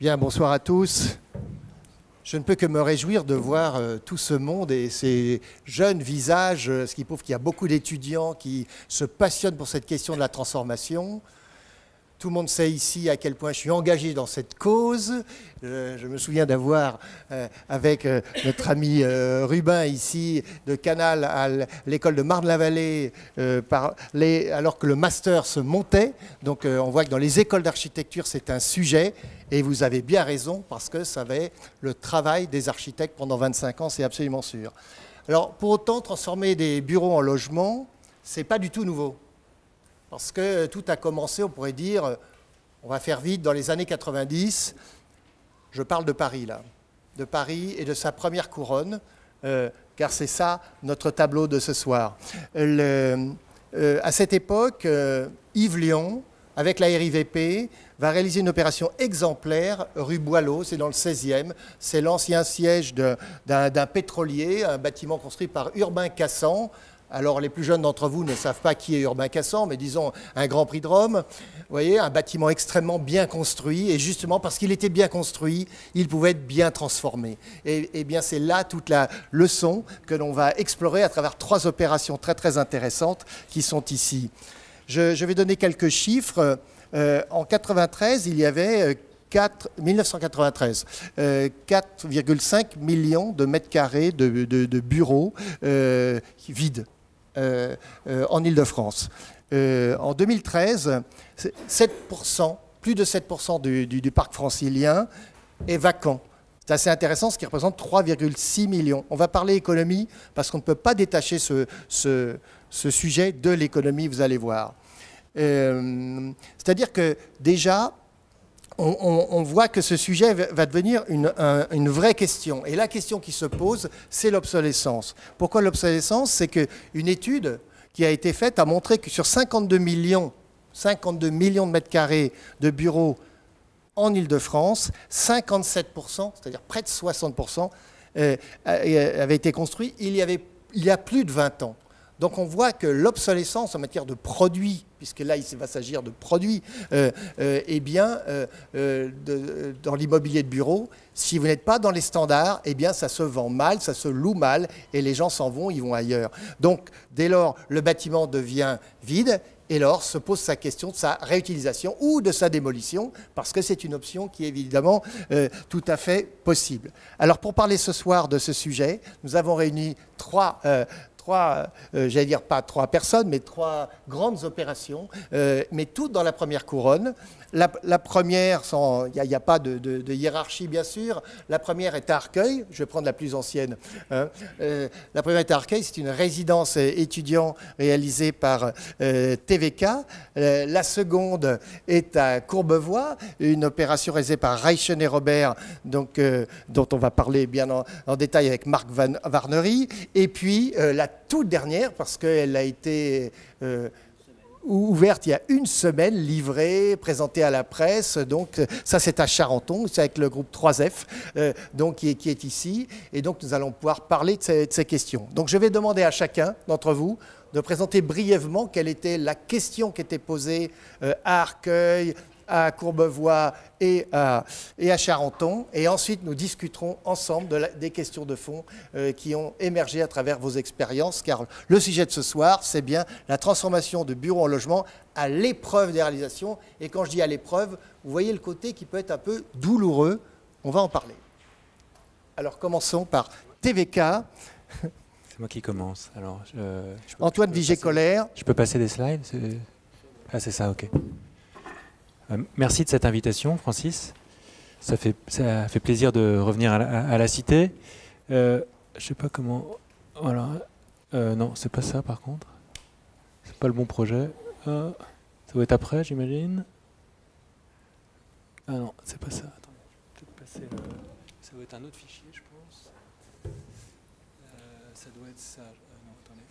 Bien, bonsoir à tous. Je ne peux que me réjouir de voir tout ce monde et ces jeunes visages, ce qui prouve qu'il y a beaucoup d'étudiants qui se passionnent pour cette question de la transformation. Tout le monde sait ici à quel point je suis engagé dans cette cause. Je me souviens d'avoir, avec notre ami Rubin ici, de Canal à l'école de Marne-la-Vallée, alors que le master se montait. Donc on voit que dans les écoles d'architecture, c'est un sujet. Et vous avez bien raison, parce que ça va être le travail des architectes pendant 25 ans, c'est absolument sûr. Alors pour autant, transformer des bureaux en logements, ce n'est pas du tout nouveau. Parce que tout a commencé, on pourrait dire, on va faire vite, dans les années 90. Je parle de Paris, là. De Paris et de sa première couronne, car c'est ça notre tableau de ce soir. À cette époque, Yves Lion, avec la RIVP, va réaliser une opération exemplaire rue Boileau, c'est dans le 16e. C'est l'ancien siège d'un pétrolier, un bâtiment construit par Urbain Cassan. Alors, les plus jeunes d'entre vous ne savent pas qui est Urbain Cassan, mais disons un Grand Prix de Rome. Vous voyez, un bâtiment extrêmement bien construit. Et justement, parce qu'il était bien construit, il pouvait être bien transformé. Et bien, c'est là toute la leçon que l'on va explorer à travers 3 opérations très, très intéressantes qui sont ici. Je vais donner quelques chiffres. En 93, il y avait 1993, 4,5 millions de mètres carrés de bureaux vides en Île-de-France. En 2013, 7%, plus de 7% du parc francilien est vacant. C'est assez intéressant, ce qui représente 3,6 millions. On va parler économie parce qu'on ne peut pas détacher ce sujet de l'économie, vous allez voir. C'est-à-dire que déjà, on voit que ce sujet va devenir une vraie question. Et la question qui se pose, c'est l'obsolescence. Pourquoi l'obsolescence? C'est qu'une étude qui a été faite a montré que sur 52 millions de mètres carrés de bureaux en Île-de-France, 57%, c'est-à-dire près de 60%, avaient été construits il y a plus de 20 ans. Donc on voit que l'obsolescence en matière de produits, puisque là il va s'agir de produits, eh bien, dans l'immobilier de bureau, si vous n'êtes pas dans les standards, eh bien ça se vend mal, ça se loue mal, et les gens s'en vont, ils vont ailleurs. Donc dès lors, le bâtiment devient vide, et lors se pose sa question de sa réutilisation ou de sa démolition, parce que c'est une option qui est évidemment tout à fait possible. Alors pour parler ce soir de ce sujet, nous avons réuni j'allais dire pas 3 personnes, mais 3 grandes opérations, mais toutes dans la première couronne. La première, il n'y a pas de hiérarchie bien sûr, la première est à Arcueil, je vais prendre la plus ancienne. La première est à Arcueil, c'est une résidence étudiant réalisée par TVK. La seconde est à Courbevoie, une opération réalisée par Reichen et Robert, donc, dont on va parler bien en détail avec Marc Warnery. Et puis la toute dernière, parce qu'elle a été ouverte il y a une semaine, livrée, présentée à la presse. Donc ça c'est à Charenton, c'est avec le groupe 3F donc, qui est ici. Et donc nous allons pouvoir parler de ces questions. Donc je vais demander à chacun d'entre vous de présenter brièvement quelle était la question qui était posée à Arcueil, à Courbevoie et à Charenton. Et ensuite, nous discuterons ensemble des questions de fond qui ont émergé à travers vos expériences, car le sujet de ce soir, c'est bien la transformation de bureaux en logement à l'épreuve des réalisations. Et quand je dis à l'épreuve, vous voyez le côté qui peut être un peu douloureux. On va en parler. Alors, commençons par TVK. C'est moi qui commence. Alors, Antoine Vigée-Colère. Je peux passer des slides? Ah, c'est ça, ok. Merci de cette invitation, Francis. Ça fait plaisir de revenir à la cité. Je ne sais pas comment... Voilà. Non, c'est pas ça, par contre. C'est pas le bon projet. Ça doit être après, j'imagine. Ah non, c'est pas ça. Attendez, je vais peut-être passer ça doit être un autre fichier, je pense. Ça doit être ça. Non, attendez.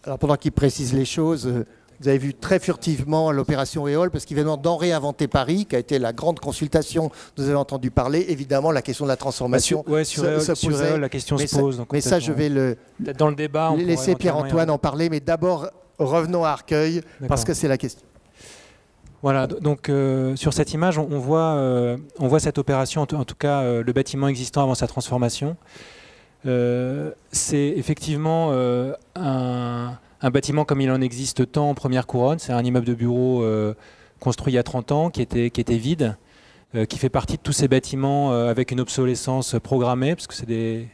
Alors, pendant qu'il précise les choses... Vous avez vu très furtivement l'opération Éole, parce qu'évidemment, dans Réinventer Paris, qui a été la grande consultation dont vous avez entendu parler, évidemment, la question de la transformation se posait. La question se pose. Donc mais ça, je vais dans le débat, laisser Pierre-Antoine en parler. Mais d'abord, revenons à Arcueil, parce que c'est la question. Voilà, donc sur cette image, on voit cette opération, en tout cas le bâtiment existant avant sa transformation. C'est effectivement un bâtiment comme il en existe tant en première couronne. C'est un immeuble de bureau construit il y a 30 ans, qui était vide, qui fait partie de tous ces bâtiments avec une obsolescence programmée, parce que c'est des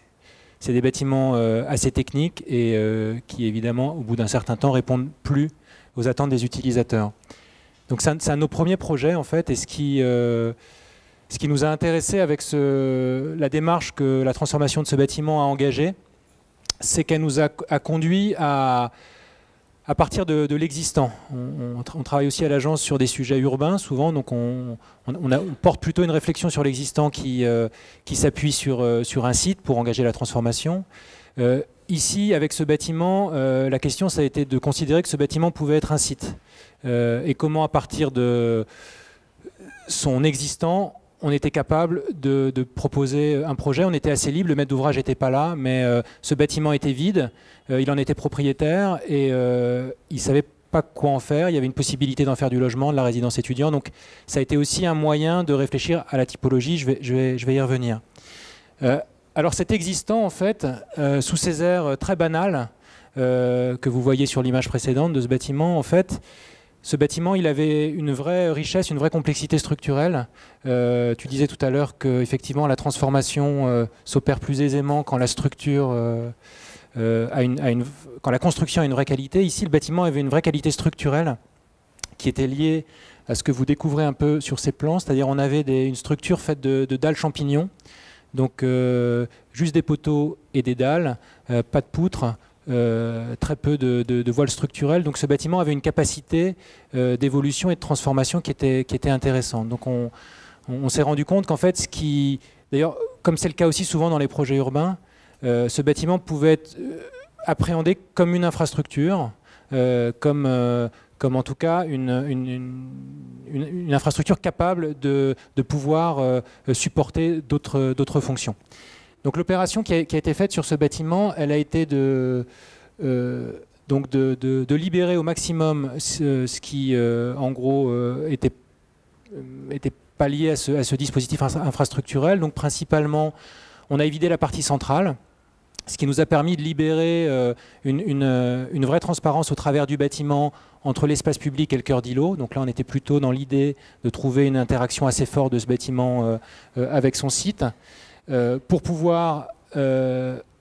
bâtiments assez techniques et qui, évidemment, au bout d'un certain temps, répondent plus aux attentes des utilisateurs. Donc c'est un de nos premiers projets, en fait, et ce qui nous a intéressé avec la démarche que la transformation de ce bâtiment a engagée, c'est qu'elle nous a conduit à partir de l'existant. On travaille aussi à l'agence sur des sujets urbains, souvent, donc on porte plutôt une réflexion sur l'existant qui s'appuie sur un site pour engager la transformation. Ici, avec ce bâtiment, la question, ça a été de considérer que ce bâtiment pouvait être un site. Et comment, à partir de son existant, on était capable de proposer un projet. On était assez libre, le maître d'ouvrage n'était pas là, mais ce bâtiment était vide, il en était propriétaire et il ne savait pas quoi en faire. Il y avait une possibilité d'en faire du logement, de la résidence étudiante. Donc ça a été aussi un moyen de réfléchir à la typologie. Je vais y revenir. Alors cet existant, en fait, sous ces airs très banals que vous voyez sur l'image précédente de ce bâtiment, en fait, ce bâtiment, il avait une vraie richesse, une vraie complexité structurelle. Tu disais tout à l'heure qu'effectivement, la transformation s'opère plus aisément quand la structure quand la construction a une vraie qualité. Ici, le bâtiment avait une vraie qualité structurelle qui était liée à ce que vous découvrez un peu sur ces plans, c'est-à-dire on avait une structure faite de dalles champignons, donc juste des poteaux et des dalles, pas de poutres. Très peu de voiles structurelles. Donc ce bâtiment avait une capacité d'évolution et de transformation qui était intéressante. Donc on s'est rendu compte qu'en fait, d'ailleurs, comme c'est le cas aussi souvent dans les projets urbains, ce bâtiment pouvait être appréhendé comme une infrastructure, comme en tout cas une infrastructure capable de pouvoir supporter d'autres fonctions. Donc l'opération qui a été faite sur ce bâtiment, elle a été de libérer au maximum ce qui, en gros, était pas lié à ce dispositif infrastructurel. Donc principalement, on a évidé la partie centrale, ce qui nous a permis de libérer une vraie transparence au travers du bâtiment entre l'espace public et le cœur d'îlot. Donc là, on était plutôt dans l'idée de trouver une interaction assez forte de ce bâtiment avec son site. Pour pouvoir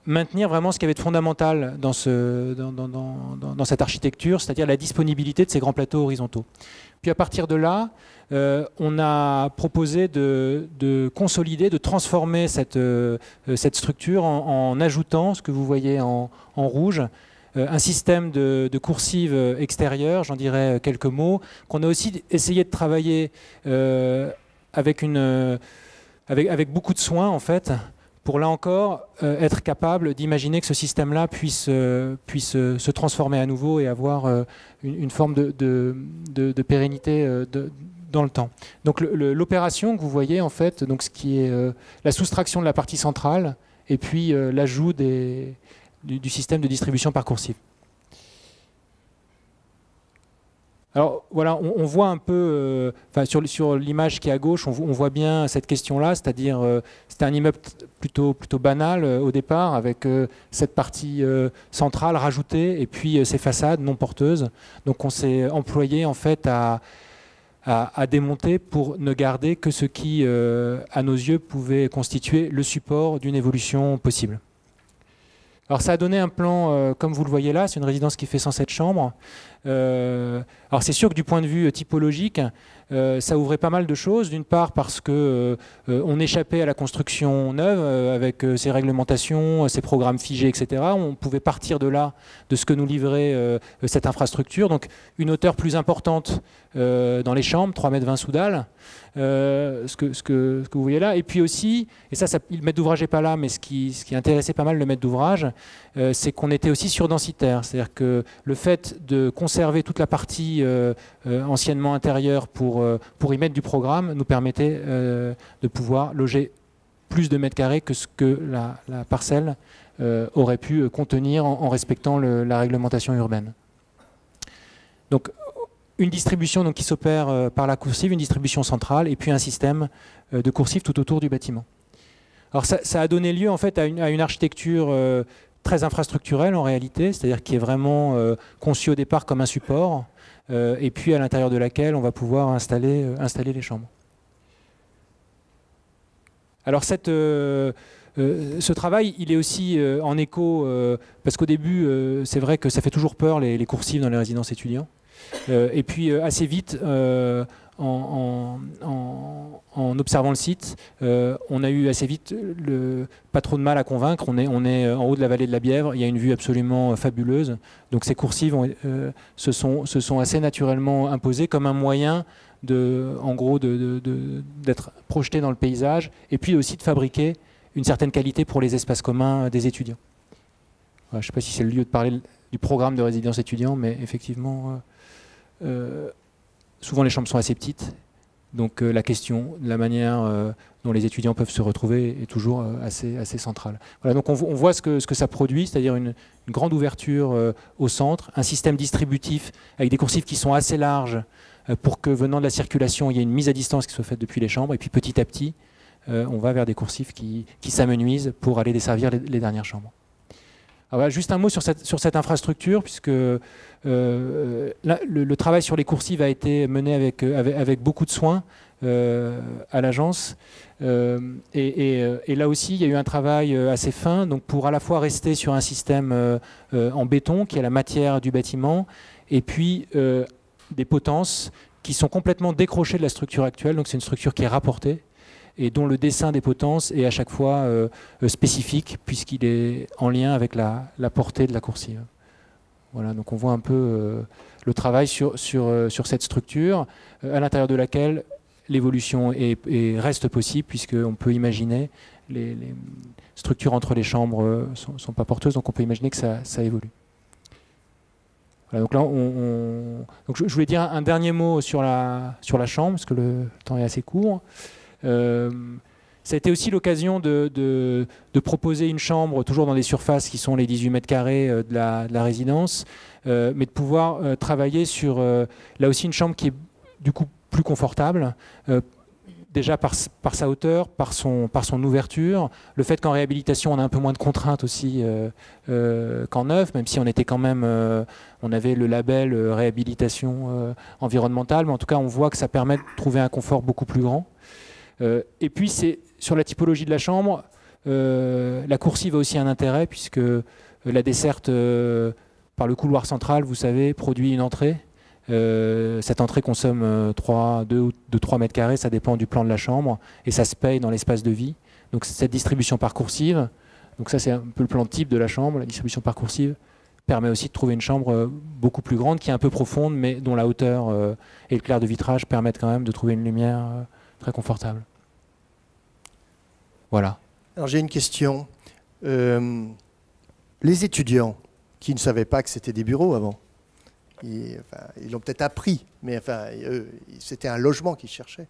maintenir vraiment ce qui avait de fondamental dans cette architecture, c'est-à-dire la disponibilité de ces grands plateaux horizontaux. Puis à partir de là, on a proposé de consolider, de transformer cette structure en ajoutant, ce que vous voyez en rouge, un système de coursive extérieure, j'en dirai quelques mots, qu'on a aussi essayé de travailler avec beaucoup de soin, en fait, pour là encore être capable d'imaginer que ce système-là puisse se transformer à nouveau et avoir une forme de pérennité dans le temps. Donc l'opération que vous voyez, en fait, donc ce qui est la soustraction de la partie centrale et puis l'ajout du système de distribution par coursive. Alors voilà, on voit un peu, sur l'image qui est à gauche, on voit bien cette question-là, c'est-à-dire c'était un immeuble plutôt banal au départ, avec cette partie centrale rajoutée et puis ces façades non porteuses. Donc on s'est employé en fait à démonter pour ne garder que ce qui, à nos yeux, pouvait constituer le support d'une évolution possible. Alors ça a donné un plan, comme vous le voyez là, c'est une résidence qui fait 107 chambres. Alors c'est sûr que du point de vue typologique, ça ouvrait pas mal de choses. D'une part parce que on échappait à la construction neuve avec ses réglementations, ses programmes figés, etc. On pouvait partir de là, de ce que nous livrait cette infrastructure. Donc une hauteur plus importante dans les chambres, 3,20 m sous dalle, ce que vous voyez là. Et puis aussi, et ça le maître d'ouvrage n'est pas là, mais ce qui intéressait pas mal le maître d'ouvrage, c'est qu'on était aussi surdensitaire. C'est-à-dire que le fait de conserver toute la partie anciennement intérieure pour y mettre du programme nous permettait de pouvoir loger plus de mètres carrés que ce que la parcelle aurait pu contenir en respectant la réglementation urbaine. Donc une distribution donc, qui s'opère par la coursive, une distribution centrale, et puis un système de coursive tout autour du bâtiment. Alors ça a donné lieu en fait à une architecture très infrastructurelle en réalité, c'est-à-dire qui est vraiment conçue au départ comme un support, et puis à l'intérieur de laquelle on va pouvoir installer les chambres. Alors ce travail, il est aussi en écho, parce qu'au début, c'est vrai que ça fait toujours peur les coursives dans les résidences étudiants. Et puis assez vite, en observant le site, on a eu assez vite pas trop de mal à convaincre. On est en haut de la vallée de la Bièvre, il y a une vue absolument fabuleuse. Donc ces coursives se sont assez naturellement imposées comme un moyen en gros d'être projeté dans le paysage, et puis aussi de fabriquer une certaine qualité pour les espaces communs des étudiants. Voilà, je ne sais pas si c'est le lieu de parler du programme de résidence étudiant, mais effectivement, souvent les chambres sont assez petites, donc la question de la manière dont les étudiants peuvent se retrouver est toujours assez centrale. Voilà, donc on voit ce que ça produit, c'est-à-dire une grande ouverture au centre, un système distributif avec des coursives qui sont assez larges pour que venant de la circulation, il y ait une mise à distance qui soit faite depuis les chambres, et puis petit à petit, on va vers des coursives qui s'amenuisent pour aller desservir les dernières chambres. Alors voilà, juste un mot sur cette infrastructure, puisque le travail sur les coursives a été mené avec beaucoup de soin à l'agence. Et là aussi, il y a eu un travail assez fin, donc pour à la fois rester sur un système en béton, qui est la matière du bâtiment, et puis des potences qui sont complètement décrochées de la structure actuelle. Donc c'est une structure qui est rapportée, et dont le dessin des potences est à chaque fois spécifique, puisqu'il est en lien avec la portée de la coursive. Voilà, donc on voit un peu le travail sur cette structure, à l'intérieur de laquelle l'évolution reste possible, puisqu'on peut imaginer, les structures entre les chambres ne sont pas porteuses, donc on peut imaginer que ça évolue. Voilà, donc là, donc je voulais dire un dernier mot sur la chambre, parce que le temps est assez court. Ça a été aussi l'occasion de proposer une chambre, toujours dans des surfaces qui sont les 18 mètres carrés de la résidence, mais de pouvoir travailler sur, là aussi, une chambre qui est du coup plus confortable, déjà par sa hauteur, par son ouverture, le fait qu'en réhabilitation on a un peu moins de contraintes aussi qu'en neuf, même si on était quand même, on avait le label réhabilitation environnementale, mais en tout cas on voit que ça permet de trouver un confort beaucoup plus grand. Et puis c'est sur la typologie de la chambre, la coursive a aussi un intérêt, puisque la desserte par le couloir central, vous savez, produit une entrée. Cette entrée consomme 2 ou 3 mètres carrés, ça dépend du plan de la chambre, et ça se paye dans l'espace de vie. Donc cette distribution par coursive, donc ça c'est un peu le plan type de la chambre, la distribution par coursive permet aussi de trouver une chambre beaucoup plus grande, qui est un peu profonde, mais dont la hauteur et le clair de vitrage permettent quand même de trouver une lumière très confortable. Voilà. Alors j'ai une question. Les étudiants qui ne savaient pas que c'était des bureaux avant, ils l'ont peut-être appris, mais c'était un logement qu'ils cherchaient.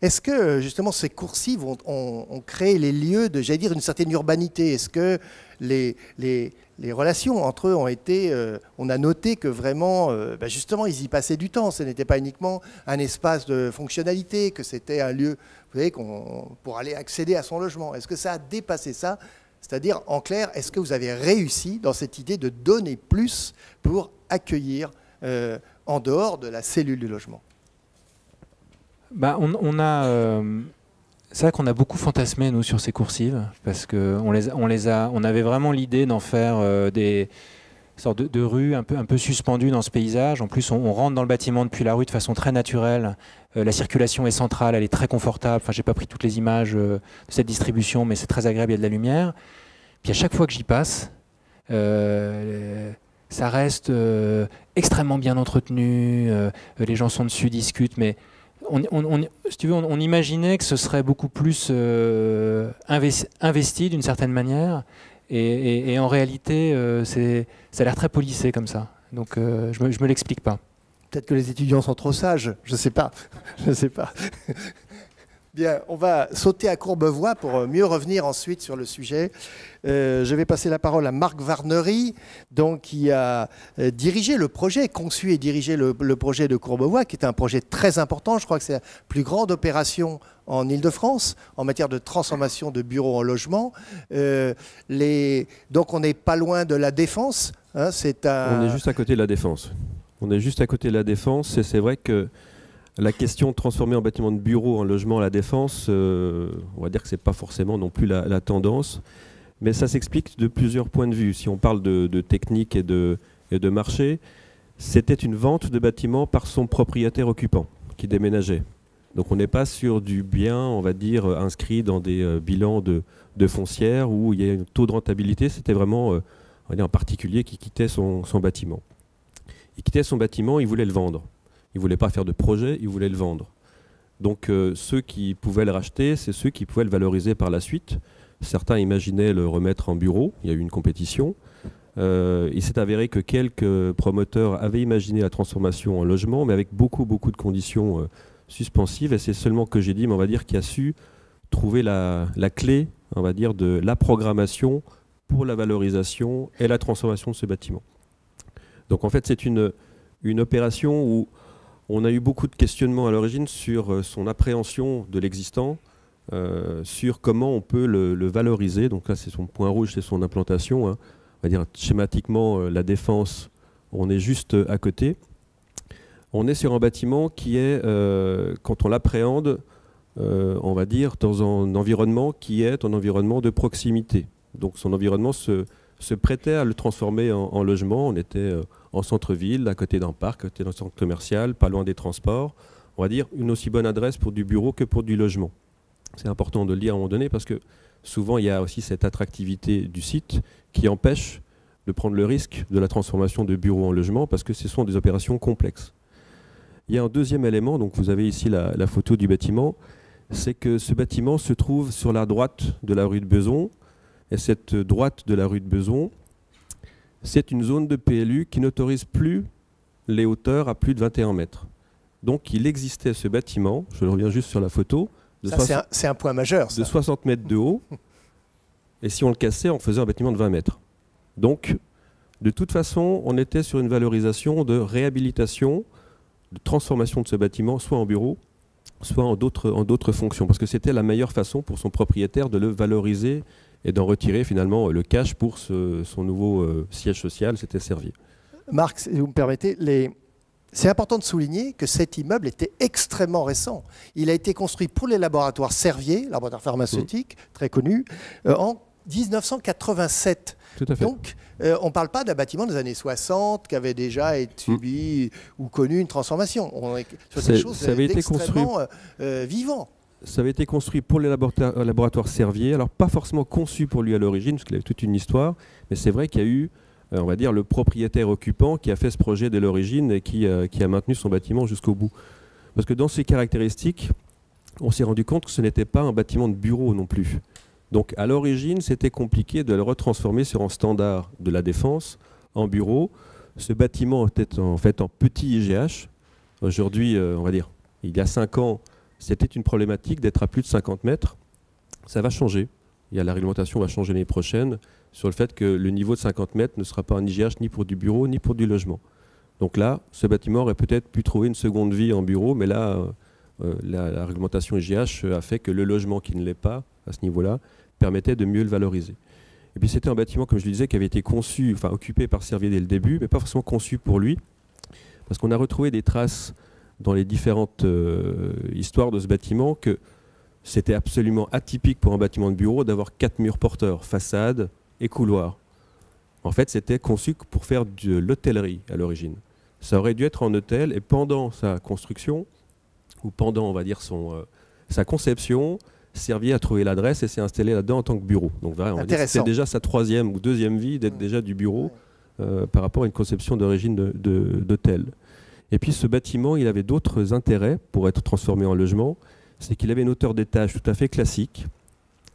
Est-ce que justement ces coursives ont créé les lieux de, j'allais dire, une certaine urbanité? Est-ce que les relations entre eux ont été, on a noté que vraiment, justement, ils y passaient du temps. Ce n'était pas uniquement un espace de fonctionnalité, que c'était un lieu, vous savez, pour aller accéder à son logement. Est-ce que ça a dépassé ça? C'est-à-dire, en clair, est-ce que vous avez réussi dans cette idée de donner plus pour accueillir en dehors de la cellule du logement? C'est vrai qu'on a beaucoup fantasmé, nous, sur ces coursives, parce qu'on avait vraiment l'idée d'en faire des sortes de rues un peu suspendues dans ce paysage. En plus, on rentre dans le bâtiment depuis la rue de façon très naturelle. La circulation est centrale, elle est très confortable. Enfin, j'ai pas pris toutes les images de cette distribution, mais c'est très agréable, il y a de la lumière. Puis à chaque fois que j'y passe, ça reste extrêmement bien entretenu. Les gens sont dessus, discutent, mais si tu veux, on imaginait que ce serait beaucoup plus investi d'une certaine manière, et en réalité, ça a l'air très polissé comme ça. Donc je me l'explique pas. Peut-être que les étudiants sont trop sages, je sais pas. Je sais pas. Bien, on va sauter à Courbevoie pour mieux revenir ensuite sur le sujet. Je vais passer la parole à Marc Warnery, donc, qui a dirigé le projet, conçu et dirigé le projet de Courbevoie, qui est un projet très important. Je crois que c'est la plus grande opération en Île-de-France en matière de transformation de bureaux en logement. Donc on n'est pas loin de la Défense. Hein, On est juste à côté de la Défense. On est juste à côté de la Défense et c'est vrai que la question de transformer en bâtiment de bureau en logement à la Défense, on va dire que ce n'est pas forcément non plus la tendance, mais ça s'explique de plusieurs points de vue. Si on parle de technique et de marché, c'était une vente de bâtiment par son propriétaire occupant qui déménageait. Donc on n'est pas sur du bien, on va dire, inscrit dans des bilans de foncière où il y a un taux de rentabilité. C'était vraiment on va dire, un particulier qui quittait son bâtiment. Il quittait son bâtiment, il voulait le vendre. Il ne voulait pas faire de projet, il voulait le vendre. Donc ceux qui pouvaient le racheter, c'est ceux qui pouvaient le valoriser par la suite. Certains imaginaient le remettre en bureau, il y a eu une compétition. Il s'est avéré que quelques promoteurs avaient imaginé la transformation en logement, mais avec beaucoup de conditions suspensives. Et c'est seulement que j'ai dit, mais on va dire, qui a su trouver la clé, on va dire, de la programmation pour la valorisation et la transformation de ce bâtiment. Donc en fait, c'est une opération où on a eu beaucoup de questionnements à l'origine sur son appréhension de l'existant, sur comment on peut le valoriser. Donc là, c'est son point rouge, c'est son implantation. Hein. On va dire schématiquement, la Défense, on est juste à côté. On est sur un bâtiment qui est, quand on l'appréhende, on va dire, dans un environnement qui est un environnement de proximité. Donc son environnement se prêtait à le transformer en logement. On était en centre-ville, à côté d'un parc, à côté d'un centre commercial, pas loin des transports. On va dire une aussi bonne adresse pour du bureau que pour du logement. C'est important de le dire à un moment donné parce que souvent il y a aussi cette attractivité du site qui empêche de prendre le risque de la transformation de bureau en logement parce que ce sont des opérations complexes. Il y a un deuxième élément, donc vous avez ici la photo du bâtiment, c'est que ce bâtiment se trouve sur la droite de la rue de Beson. Et cette droite de la rue de Beson, c'est une zone de PLU qui n'autorise plus les hauteurs à plus de 21 mètres. Donc il existait ce bâtiment, je reviens juste sur la photo, c'est un point majeur, ça. De 60 mètres de haut, et si on le cassait, on faisait un bâtiment de 20 mètres. Donc de toute façon, on était sur une valorisation de réhabilitation, de transformation de ce bâtiment, soit en bureau, soit en d'autres fonctions, parce que c'était la meilleure façon pour son propriétaire de le valoriser et d'en retirer finalement le cash pour son nouveau siège social, c'était Servier. Marc, si vous me permettez, c'est important de souligner que cet immeuble était extrêmement récent. Il a été construit pour les laboratoires Servier, laboratoire pharmaceutique, très connu, en 1987. Tout à fait. Donc, on ne parle pas d'un bâtiment des années 60 qui avait déjà subi ou connu une transformation. On est sur quelque chose d'extrêmement vivant. Ça avait été construit pour les laboratoires Servier, alors pas forcément conçu pour lui à l'origine, parce qu'il avait toute une histoire, mais c'est vrai qu'il y a eu, on va dire, le propriétaire occupant qui a fait ce projet dès l'origine et qui a maintenu son bâtiment jusqu'au bout. Parce que dans ses caractéristiques, on s'est rendu compte que ce n'était pas un bâtiment de bureau non plus. Donc à l'origine, c'était compliqué de le retransformer sur un standard de la Défense en bureau. Ce bâtiment était en fait en petit IGH. Aujourd'hui, on va dire, il y a 5 ans, c'était une problématique d'être à plus de 50 mètres. Ça va changer. La réglementation va changer l'année prochaine sur le fait que le niveau de 50 mètres ne sera pas un IGH ni pour du bureau ni pour du logement. Donc là, ce bâtiment aurait peut-être pu trouver une seconde vie en bureau, mais là, la réglementation IGH a fait que le logement qui ne l'est pas à ce niveau-là permettait de mieux le valoriser. Et puis c'était un bâtiment, comme je le disais, qui avait été conçu, enfin occupé par Servier dès le début, mais pas forcément conçu pour lui, parce qu'on a retrouvé des traces dans les différentes histoires de ce bâtiment que c'était absolument atypique pour un bâtiment de bureau d'avoir 4 murs porteurs, façade et couloir. En fait, c'était conçu pour faire de l'hôtellerie à l'origine. Ça aurait dû être en hôtel et pendant sa construction, ou pendant, on va dire, sa conception, Servier a trouvé l'adresse et s'est installé là-dedans en tant que bureau. Donc voilà, c'était déjà sa 3e ou 2e vie d'être déjà du bureau par rapport à une conception d'origine d'hôtel. Et puis ce bâtiment, il avait d'autres intérêts pour être transformé en logement. C'est qu'il avait une hauteur d'étage tout à fait classique,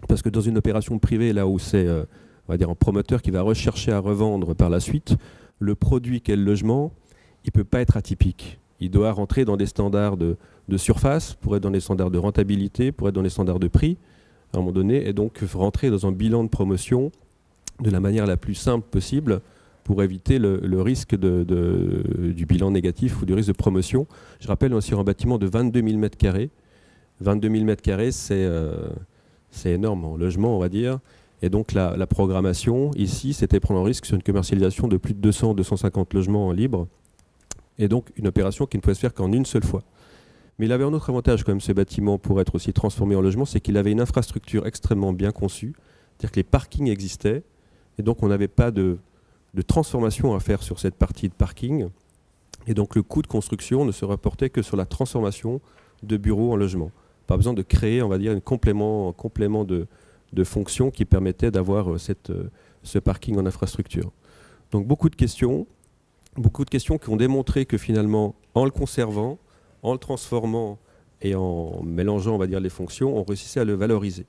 parce que dans une opération privée, là où c'est on va dire un promoteur qui va rechercher à revendre par la suite, le produit qu'est le logement, il ne peut pas être atypique. Il doit rentrer dans des standards de surface, pour être dans des standards de rentabilité, pour être dans des standards de prix, à un moment donné, et donc rentrer dans un bilan de promotion de la manière la plus simple possible pour éviter le risque du bilan négatif ou du risque de promotion. Je rappelle, on est sur un bâtiment de 22 000 m². 22 000 m², c'est énorme en logement, on va dire. Et donc la programmation, ici, c'était prendre un risque sur une commercialisation de plus de 200-250 logements en libre. Et donc une opération qui ne pouvait se faire qu'en une seule fois. Mais il avait un autre avantage quand même, ce bâtiment, pour être aussi transformé en logement, c'est qu'il avait une infrastructure extrêmement bien conçue. C'est-à-dire que les parkings existaient, et donc on n'avait pas de transformation à faire sur cette partie de parking. Et donc le coût de construction ne se rapportait que sur la transformation de bureaux en logement. Pas besoin de créer, on va dire, un complément de fonctions qui permettait d'avoir ce parking en infrastructure. Donc beaucoup de questions qui ont démontré que finalement, en le conservant, en le transformant et en mélangeant, on va dire, les fonctions, on réussissait à le valoriser.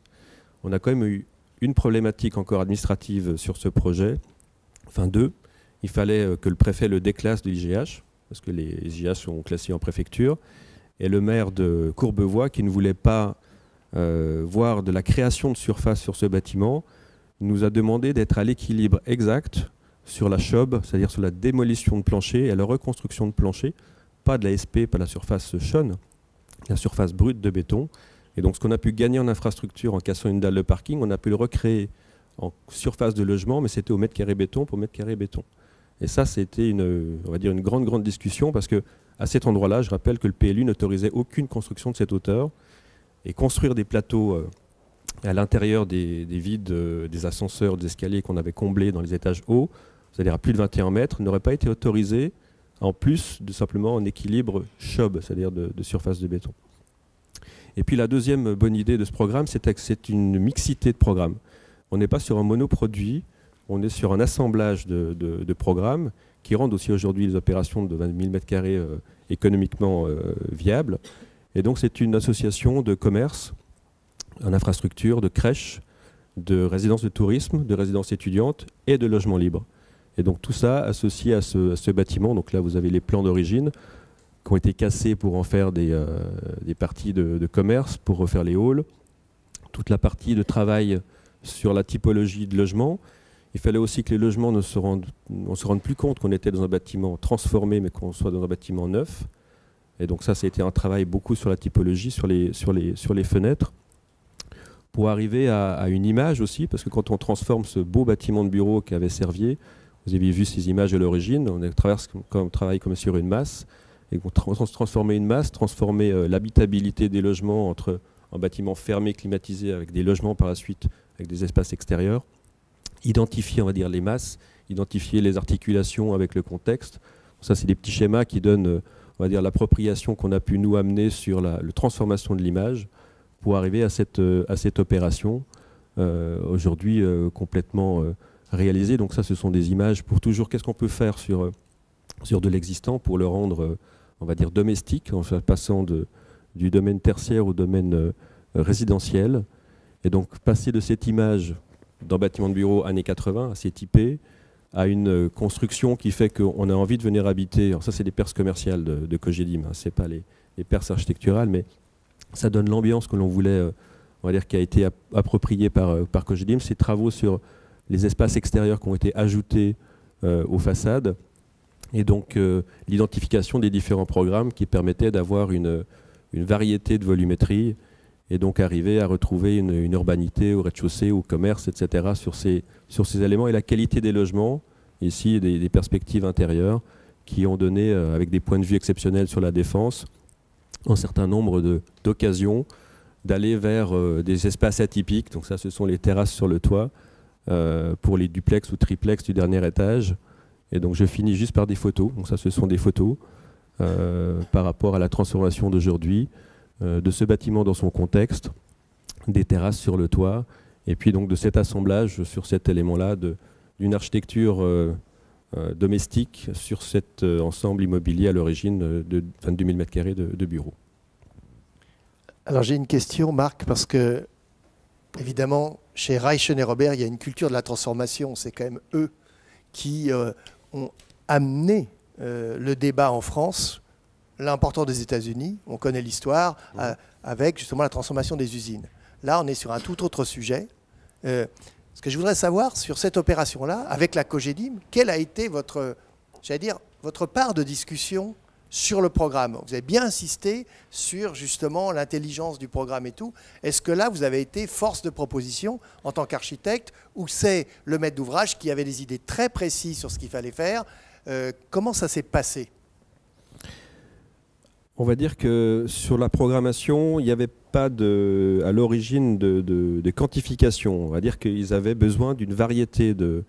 On a quand même eu une problématique encore administrative sur ce projet, enfin deux. Il fallait que le préfet le déclasse de l'IGH, parce que les IGH sont classés en préfecture, et le maire de Courbevoie, qui ne voulait pas voir de la création de surface sur ce bâtiment, nous a demandé d'être à l'équilibre exact sur la CHOB, c'est-à-dire sur la démolition de plancher et la reconstruction de plancher, pas de la SP, pas la surface chaude, la surface brute de béton. Et donc ce qu'on a pu gagner en infrastructure en cassant une dalle de parking, on a pu le recréer en surface de logement, mais c'était au mètre carré béton pour mètre carré béton. Et ça, c'était on va dire une grande discussion, parce que à cet endroit-là, je rappelle que le PLU n'autorisait aucune construction de cette hauteur, et construire des plateaux à l'intérieur des vides, des ascenseurs, des escaliers qu'on avait comblés dans les étages hauts, c'est-à-dire à plus de 21 mètres, n'aurait pas été autorisé, en plus de simplement un équilibre CHOB, c'est-à-dire de surface de béton. Et puis la deuxième bonne idée de ce programme, c'est que c'est une mixité de programmes. On n'est pas sur un monoproduit, on est sur un assemblage de programmes qui rendent aussi aujourd'hui les opérations de 20 000 m² économiquement viables. Et donc c'est une association de commerce, en infrastructure, de crèches, de résidences de tourisme, de résidences étudiantes et de logements libres. Et donc tout ça associé à ce bâtiment. Donc là vous avez les plans d'origine qui ont été cassés pour en faire des parties de commerce, pour refaire les halls. Toute la partie de travail sur la typologie de logement. Il fallait aussi que les logements on se rende plus compte qu'on était dans un bâtiment transformé, mais qu'on soit dans un bâtiment neuf. Et donc ça a été un travail beaucoup sur la typologie, sur les fenêtres, pour arriver à une image aussi, parce que quand on transforme ce beau bâtiment de bureau qu'avait Servier, vous avez vu ces images à l'origine, on travaille comme sur une masse, et on transformer une masse, transformer l'habitabilité des logements entre un bâtiment fermé, climatisé, avec des logements par la suite, avec des espaces extérieurs, identifier, on va dire, les masses, identifier les articulations avec le contexte. Ça, c'est des petits schémas qui donnent, on va dire, l'appropriation qu'on a pu nous amener sur la transformation de l'image pour arriver à cette opération, aujourd'hui complètement réalisée. Donc ça, ce sont des images pour toujours, qu'est-ce qu'on peut faire sur de l'existant pour le rendre, on va dire, domestique, en passant du domaine tertiaire au domaine résidentiel. Et donc passer de cette image d'un bâtiment de bureau années 80, assez typé, à une construction qui fait qu'on a envie de venir habiter. Alors ça, c'est des perces commerciales de Cogedim, hein, ce n'est pas les perces architecturales, mais ça donne l'ambiance que l'on voulait, on va dire, qui a été appropriée par Cogedim. Ces travaux sur les espaces extérieurs qui ont été ajoutés aux façades, et donc l'identification des différents programmes qui permettaient d'avoir une variété de volumétrie, et donc arriver à retrouver une urbanité au rez-de-chaussée, au commerce, etc. sur ces éléments, et la qualité des logements, ici des perspectives intérieures, qui ont donné, avec des points de vue exceptionnels sur la défense, un certain nombre d'occasions d'aller vers des espaces atypiques. Donc ça, ce sont les terrasses sur le toit, pour les duplex ou triplex du dernier étage. Et donc je finis juste par des photos. Donc ça, ce sont des photos par rapport à la transformation d'aujourd'hui, de ce bâtiment dans son contexte, des terrasses sur le toit, et puis donc de cet assemblage sur cet élément-là d'une architecture domestique sur cet ensemble immobilier à l'origine de 22 000 m² de bureaux. Alors j'ai une question, Marc, parce que évidemment, chez Reichen et Robert, il y a une culture de la transformation. C'est quand même eux qui ont amené le débat en France. l'important des États-Unis, on connaît l'histoire, avec justement la transformation des usines. Là, on est sur un tout autre sujet. Ce que je voudrais savoir sur cette opération-là, avec la COGEDIM, quelle a été votre part de discussion sur le programme? Vous avez bien insisté sur justement l'intelligence du programme et tout. Est-ce que là, vous avez été force de proposition en tant qu'architecte, ou c'est le maître d'ouvrage qui avait des idées très précises sur ce qu'il fallait faire? Comment ça s'est passé? On va dire que sur la programmation, il n'y avait pas à l'origine de quantification. On va dire qu'ils avaient besoin d'une variété de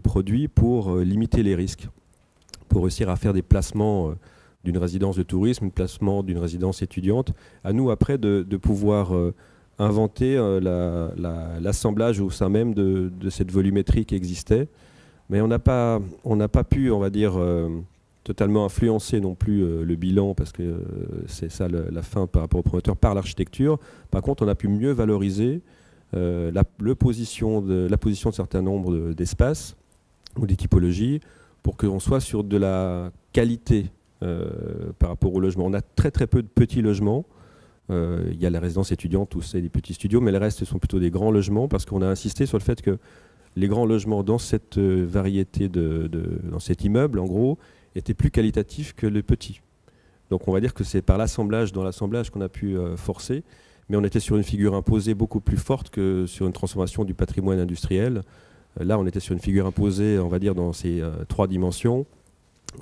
produits pour limiter les risques, pour réussir à faire des placements d'une résidence de tourisme, un placement d'une résidence étudiante. À nous, après, de pouvoir inventer l'assemblage au sein même de cette volumétrie qui existait. Mais on n'a pas pu, on va dire, totalement influencer non plus le bilan, parce que c'est ça la fin par rapport au promoteur, par l'architecture. Par contre, on a pu mieux valoriser la position de certains nombres d'espaces ou des typologies, pour qu'on soit sur de la qualité par rapport au logement. On a très très peu de petits logements. Il y a la résidence étudiante où c'est des petits studios, mais le reste sont plutôt des grands logements, parce qu'on a insisté sur le fait que les grands logements dans cette variété dans cet immeuble, en gros, étaient plus qualitatifs que les petits. Donc on va dire que c'est par l'assemblage, dans l'assemblage, qu'on a pu forcer, mais on était sur une figure imposée beaucoup plus forte que sur une transformation du patrimoine industriel. Là, on était sur une figure imposée, on va dire, dans ces 3 dimensions,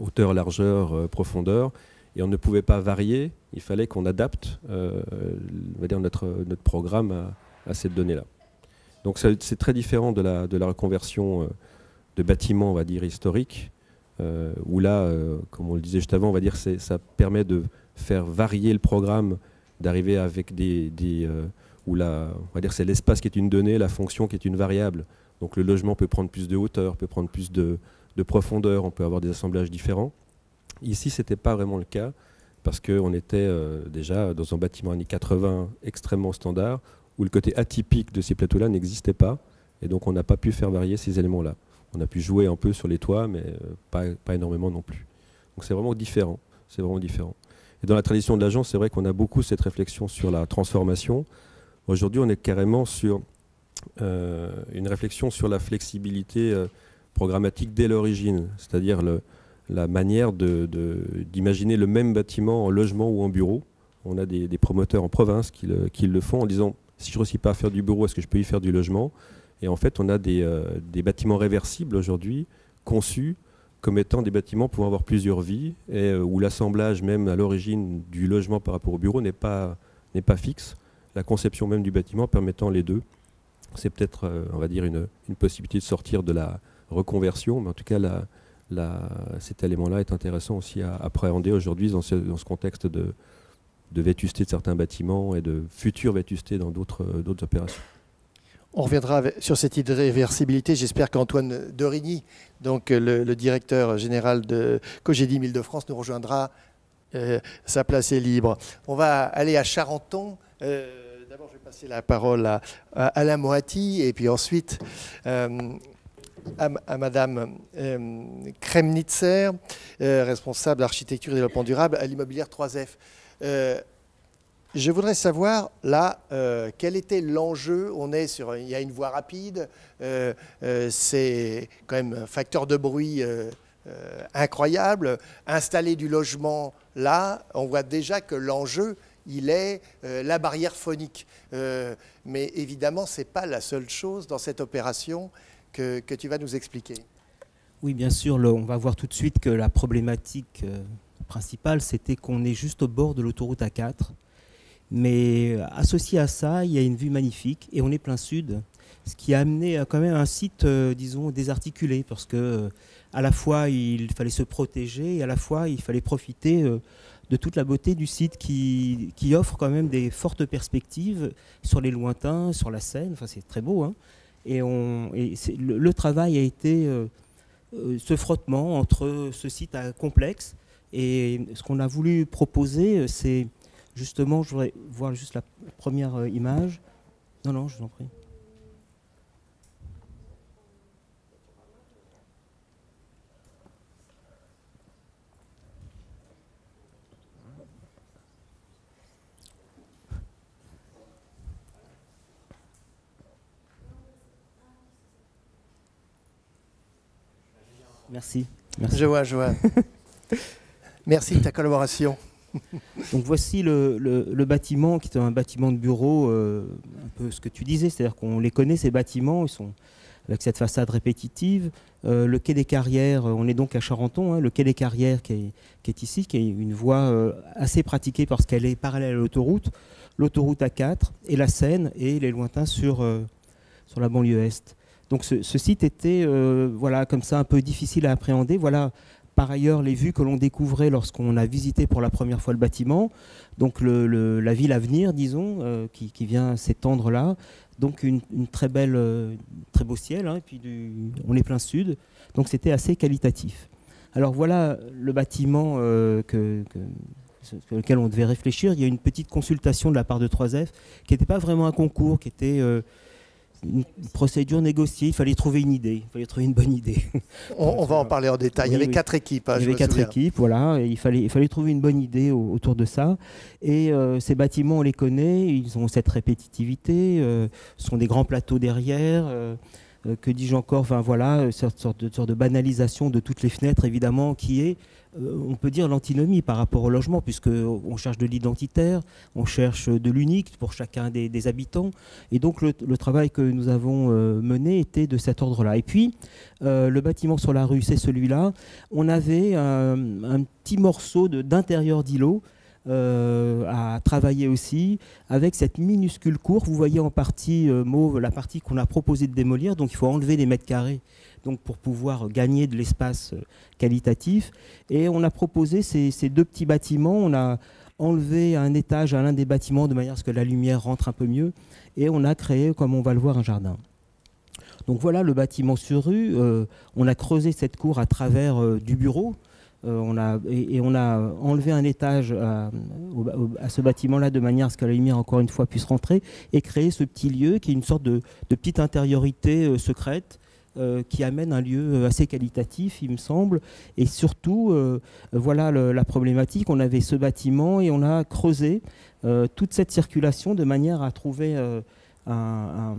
hauteur, largeur, profondeur, et on ne pouvait pas varier. Il fallait qu'on adapte on va dire notre programme à cette donnée-là. Donc c'est très différent de la reconversion de bâtiments, on va dire, historiques, où là, comme on le disait juste avant, on va dire ça permet de faire varier le programme, d'arriver avec où on va dire c'est l'espace qui est une donnée, la fonction qui est une variable. Donc le logement peut prendre plus de hauteur, peut prendre plus de profondeur, on peut avoir des assemblages différents. Ici, ce n'était pas vraiment le cas, parce qu'on était déjà dans un bâtiment années 80 extrêmement standard, où le côté atypique de ces plateaux-là n'existait pas, et donc on n'a pas pu faire varier ces éléments-là. On a pu jouer un peu sur les toits, mais pas énormément non plus. Donc c'est vraiment différent. C'est vraiment différent. Et dans la tradition de l'agence, c'est vrai qu'on a beaucoup cette réflexion sur la transformation. Aujourd'hui, on est carrément sur une réflexion sur la flexibilité programmatique dès l'origine, c'est-à-dire la manière d'imaginer le même bâtiment en logement ou en bureau. On a des promoteurs en province qui le font en disant, si je ne réussis pas à faire du bureau, est-ce que je peux y faire du logement? Et en fait, on a des bâtiments réversibles aujourd'hui, conçus comme étant des bâtiments pouvant avoir plusieurs vies, et où l'assemblage même à l'origine du logement par rapport au bureau n'est pas fixe. La conception même du bâtiment permettant les deux. C'est peut-être, on va dire, une possibilité de sortir de la reconversion, mais en tout cas, cet élément-là est intéressant aussi à appréhender aujourd'hui dans ce contexte de vétusté de certains bâtiments et de future vétusté dans d'autres opérations. On reviendra sur cette idée de réversibilité. J'espère qu'Antoine Dorigny, donc le directeur général de COGEDIM Île-de-France, nous rejoindra. Sa place est libre. On va aller à Charenton. D'abord, je vais passer la parole à Alain Moati, et puis ensuite à Madame Kremnitzer, responsable d'architecture et développement durable à l'immobilière 3F. Je voudrais savoir, là, quel était l'enjeu. Il y a une voie rapide, c'est quand même un facteur de bruit incroyable. Installer du logement, là, on voit déjà que l'enjeu, il est la barrière phonique. Mais évidemment, ce n'est pas la seule chose dans cette opération que tu vas nous expliquer. Oui, bien sûr, on va voir tout de suite que la problématique principale, c'était qu'on est juste au bord de l'autoroute A4. Mais associé à ça, il y a une vue magnifique et on est plein sud, ce qui a amené quand même un site, disons, désarticulé, parce que à la fois il fallait se protéger et à la fois il fallait profiter de toute la beauté du site qui offre quand même des fortes perspectives sur les lointains, sur la Seine. Enfin, c'est très beau, hein. Et le travail a été ce frottement entre ce site complexe et ce qu'on a voulu proposer, c'est justement, je voudrais voir juste la première image. Non, je vous en prie. Merci. Merci. Je vois. Merci de ta collaboration. Donc voici le bâtiment qui est un bâtiment de bureau, un peu ce que tu disais, c'est-à-dire qu'on les connaît ces bâtiments, ils sont avec cette façade répétitive. Le quai des Carrières, on est donc à Charenton, hein, le quai des Carrières qui est ici, qui est une voie assez pratiquée parce qu'elle est parallèle à l'autoroute A4 et la Seine et les lointains sur la banlieue Est. Donc ce site était voilà, comme ça un peu difficile à appréhender. Voilà par ailleurs les vues que l'on découvrait lorsqu'on a visité pour la première fois le bâtiment. Donc la ville à venir, disons, qui vient s'étendre là. Donc une très belle, très beau ciel, hein, et puis on est plein sud. Donc c'était assez qualitatif. Alors voilà le bâtiment sur lequel on devait réfléchir. Il y a une petite consultation de la part de 3F qui n'était pas vraiment un concours, qui était une procédure négociée. Il fallait trouver une idée, il fallait trouver une bonne idée. On va en parler en détail. Oui, il y avait oui. 4 équipes. Hein, il y avait 4 équipes, voilà. Et il fallait trouver une bonne idée autour de ça. Et ces bâtiments, on les connaît, ils ont cette répétitivité. Ce sont des grands plateaux derrière. Que dis-je encore, enfin voilà, une sorte de banalisation de toutes les fenêtres, évidemment, qui est, on peut dire, l'antinomie par rapport au logement, puisqu'on cherche de l'identitaire, on cherche de l'unique pour chacun des habitants. Et donc le travail que nous avons mené était de cet ordre-là. Et puis, le bâtiment sur la rue, c'est celui-là. On avait un petit morceau d'intérieur d'îlot à travailler aussi avec cette minuscule cour. Vous voyez en partie mauve la partie qu'on a proposé de démolir, donc il faut enlever les mètres carrés donc pour pouvoir gagner de l'espace qualitatif. Et on a proposé ces deux petits bâtiments. On a enlevé un étage à l'un des bâtiments de manière à ce que la lumière rentre un peu mieux, et on a créé, comme on va le voir, un jardin. Donc voilà le bâtiment sur rue. On a creusé cette cour à travers du bureau. On a enlevé un étage à ce bâtiment-là de manière à ce que la lumière, encore une fois, puisse rentrer et créer ce petit lieu qui est une sorte de petite intériorité secrète qui amène un lieu assez qualitatif, il me semble. Et surtout, voilà la problématique. On avait ce bâtiment et on a creusé toute cette circulation de manière à trouver un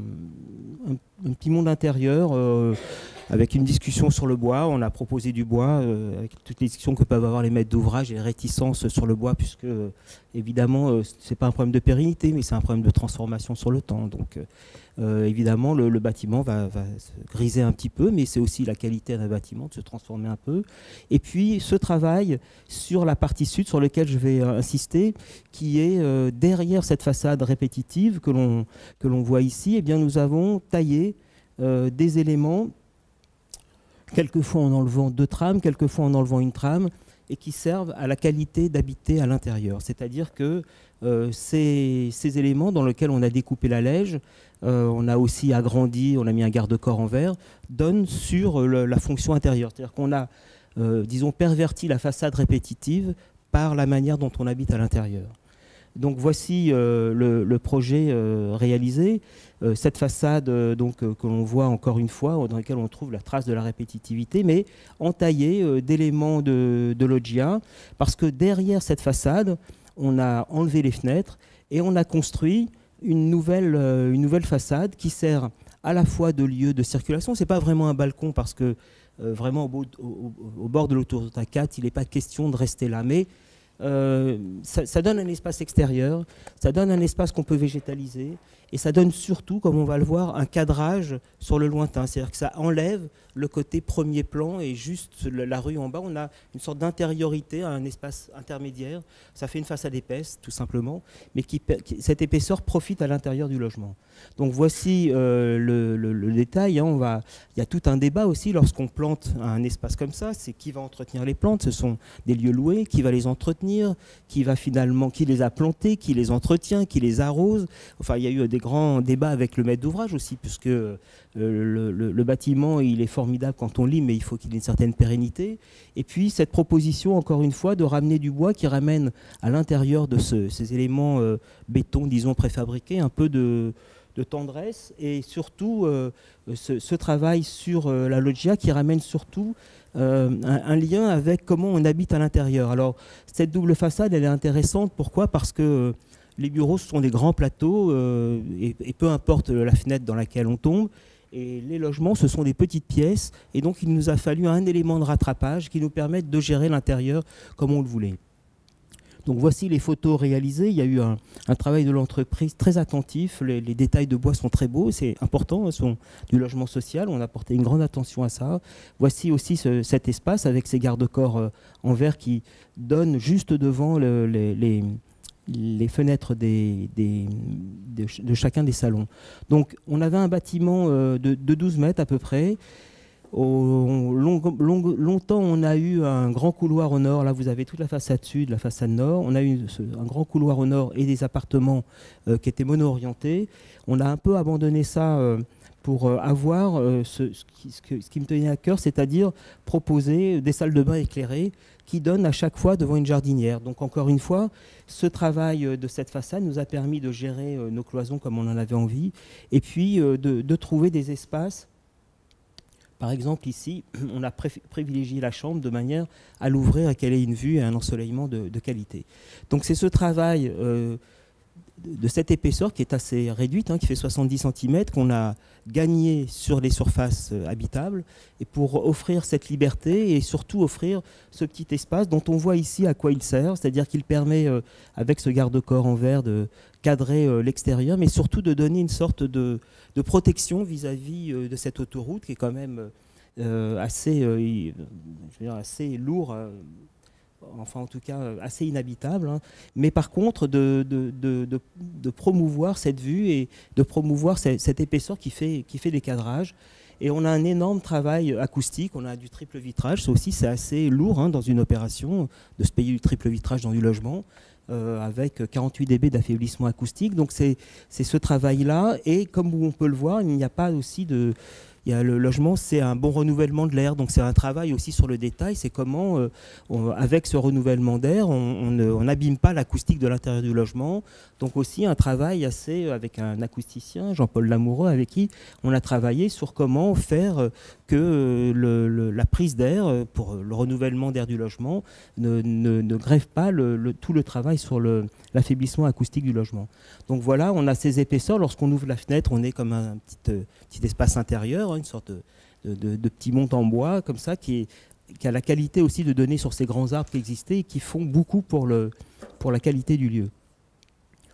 petit monde intérieur avec une discussion sur le bois. On a proposé du bois avec toutes les discussions que peuvent avoir les maîtres d'ouvrage et les réticences sur le bois, puisque évidemment c'est pas un problème de pérennité, mais c'est un problème de transformation sur le temps. Donc évidemment le bâtiment va se griser un petit peu, mais c'est aussi la qualité d'un bâtiment de se transformer un peu. Et puis ce travail sur la partie sud, sur lequel je vais insister, qui est derrière cette façade répétitive que l'on voit ici, eh bien nous avons taillé des éléments, quelquefois en enlevant 2 trames, quelquefois en enlevant une trame, et qui servent à la qualité d'habiter à l'intérieur. C'est-à-dire que ces éléments dans lesquels on a découpé la lège, on a aussi agrandi, on a mis un garde-corps en verre, donnent sur la fonction intérieure. C'est-à-dire qu'on a, disons, perverti la façade répétitive par la manière dont on habite à l'intérieur. Donc voici le projet réalisé. Cette façade que l'on voit encore une fois, dans laquelle on trouve la trace de la répétitivité, mais entaillée d'éléments de loggia, parce que derrière cette façade, on a enlevé les fenêtres et on a construit une nouvelle façade qui sert à la fois de lieu de circulation. Ce n'est pas vraiment un balcon, parce que vraiment au bord de l'autoroute A4, il n'est pas question de rester là, mais ça donne un espace extérieur, ça donne un espace qu'on peut végétaliser, et ça donne surtout, comme on va le voir, un cadrage sur le lointain. C'est-à-dire que ça enlève le côté premier plan et juste la rue en bas, on a une sorte d'intériorité, un espace intermédiaire. Ça fait une façade épaisse, tout simplement, mais cette épaisseur profite à l'intérieur du logement. Donc voici le détail. Hein. Il y a tout un débat aussi lorsqu'on plante un espace comme ça. C'est qui va entretenir les plantes? Ce sont des lieux loués. Qui va les entretenir? Qui les a plantés? Qui les entretient? Qui les arrose? Enfin, il y a eu des grands débats avec le maître d'ouvrage aussi, puisque le bâtiment, il est formidable quand on lit, mais il faut qu'il ait une certaine pérennité. Et puis cette proposition, encore une fois, de ramener du bois qui ramène à l'intérieur de ces éléments béton, disons, préfabriqués, un peu de tendresse, et surtout ce travail sur la loggia qui ramène surtout un lien avec comment on habite à l'intérieur. Alors cette double façade, elle est intéressante. Pourquoi? Parce que les bureaux, ce sont des grands plateaux et peu importe la fenêtre dans laquelle on tombe. Et les logements, ce sont des petites pièces. Et donc, il nous a fallu un élément de rattrapage qui nous permette de gérer l'intérieur comme on le voulait. Donc voici les photos réalisées. Il y a eu un travail de l'entreprise très attentif. Les détails de bois sont très beaux, c'est important, sont du logement social. On a porté une grande attention à ça. Voici aussi cet espace avec ces garde-corps en verre qui donnent juste devant les fenêtres de chacun des salons. Donc on avait un bâtiment de 12 mètres à peu près. Longtemps, on a eu un grand couloir au nord. Là, vous avez toute la façade sud, la façade nord. On a eu un grand couloir au nord et des appartements qui étaient mono-orientés. On a un peu abandonné ça pour avoir ce qui me tenait à cœur, c'est-à-dire proposer des salles de bain éclairées qui donnent à chaque fois devant une jardinière. Donc, encore une fois, ce travail de cette façade nous a permis de gérer nos cloisons comme on en avait envie et puis de trouver des espaces. Par exemple, ici, on a privilégié la chambre de manière à l'ouvrir et qu'elle ait une vue et un ensoleillement de qualité. Donc c'est ce travail de cette épaisseur qui est assez réduite, qui fait 70 cm, qu'on a gagné sur les surfaces habitables, et pour offrir cette liberté et surtout offrir ce petit espace dont on voit ici à quoi il sert, c'est-à-dire qu'il permet, avec ce garde-corps en verre, de cadrer l'extérieur, mais surtout de donner une sorte de protection vis-à-vis de cette autoroute qui est quand même assez lourd, enfin en tout cas assez inhabitable, mais par contre de promouvoir cette vue et de promouvoir cette épaisseur qui fait des cadrages. Et on a un énorme travail acoustique, on a du triple vitrage, ça aussi c'est assez lourd dans une opération de se payer du triple vitrage dans du logement. Avec 48 dB d'affaiblissement acoustique. Donc c'est ce travail-là. Et comme on peut le voir, il n'y a pas aussi de... le logement, c'est un bon renouvellement de l'air. Donc c'est un travail aussi sur le détail. C'est comment, avec ce renouvellement d'air, on n'abîme pas l'acoustique de l'intérieur du logement. Donc aussi un travail assez avec un acousticien, Jean-Paul Lamoureux, avec qui on a travaillé sur comment faire que la prise d'air pour le renouvellement d'air du logement ne grève pas tout le travail sur l'affaiblissement acoustique du logement. Donc voilà, on a ces épaisseurs. Lorsqu'on ouvre la fenêtre, on est comme un petit espace intérieur, une sorte de petit monte en bois comme ça qui a la qualité aussi de donner sur ces grands arbres qui existaient et qui font beaucoup pour la qualité du lieu.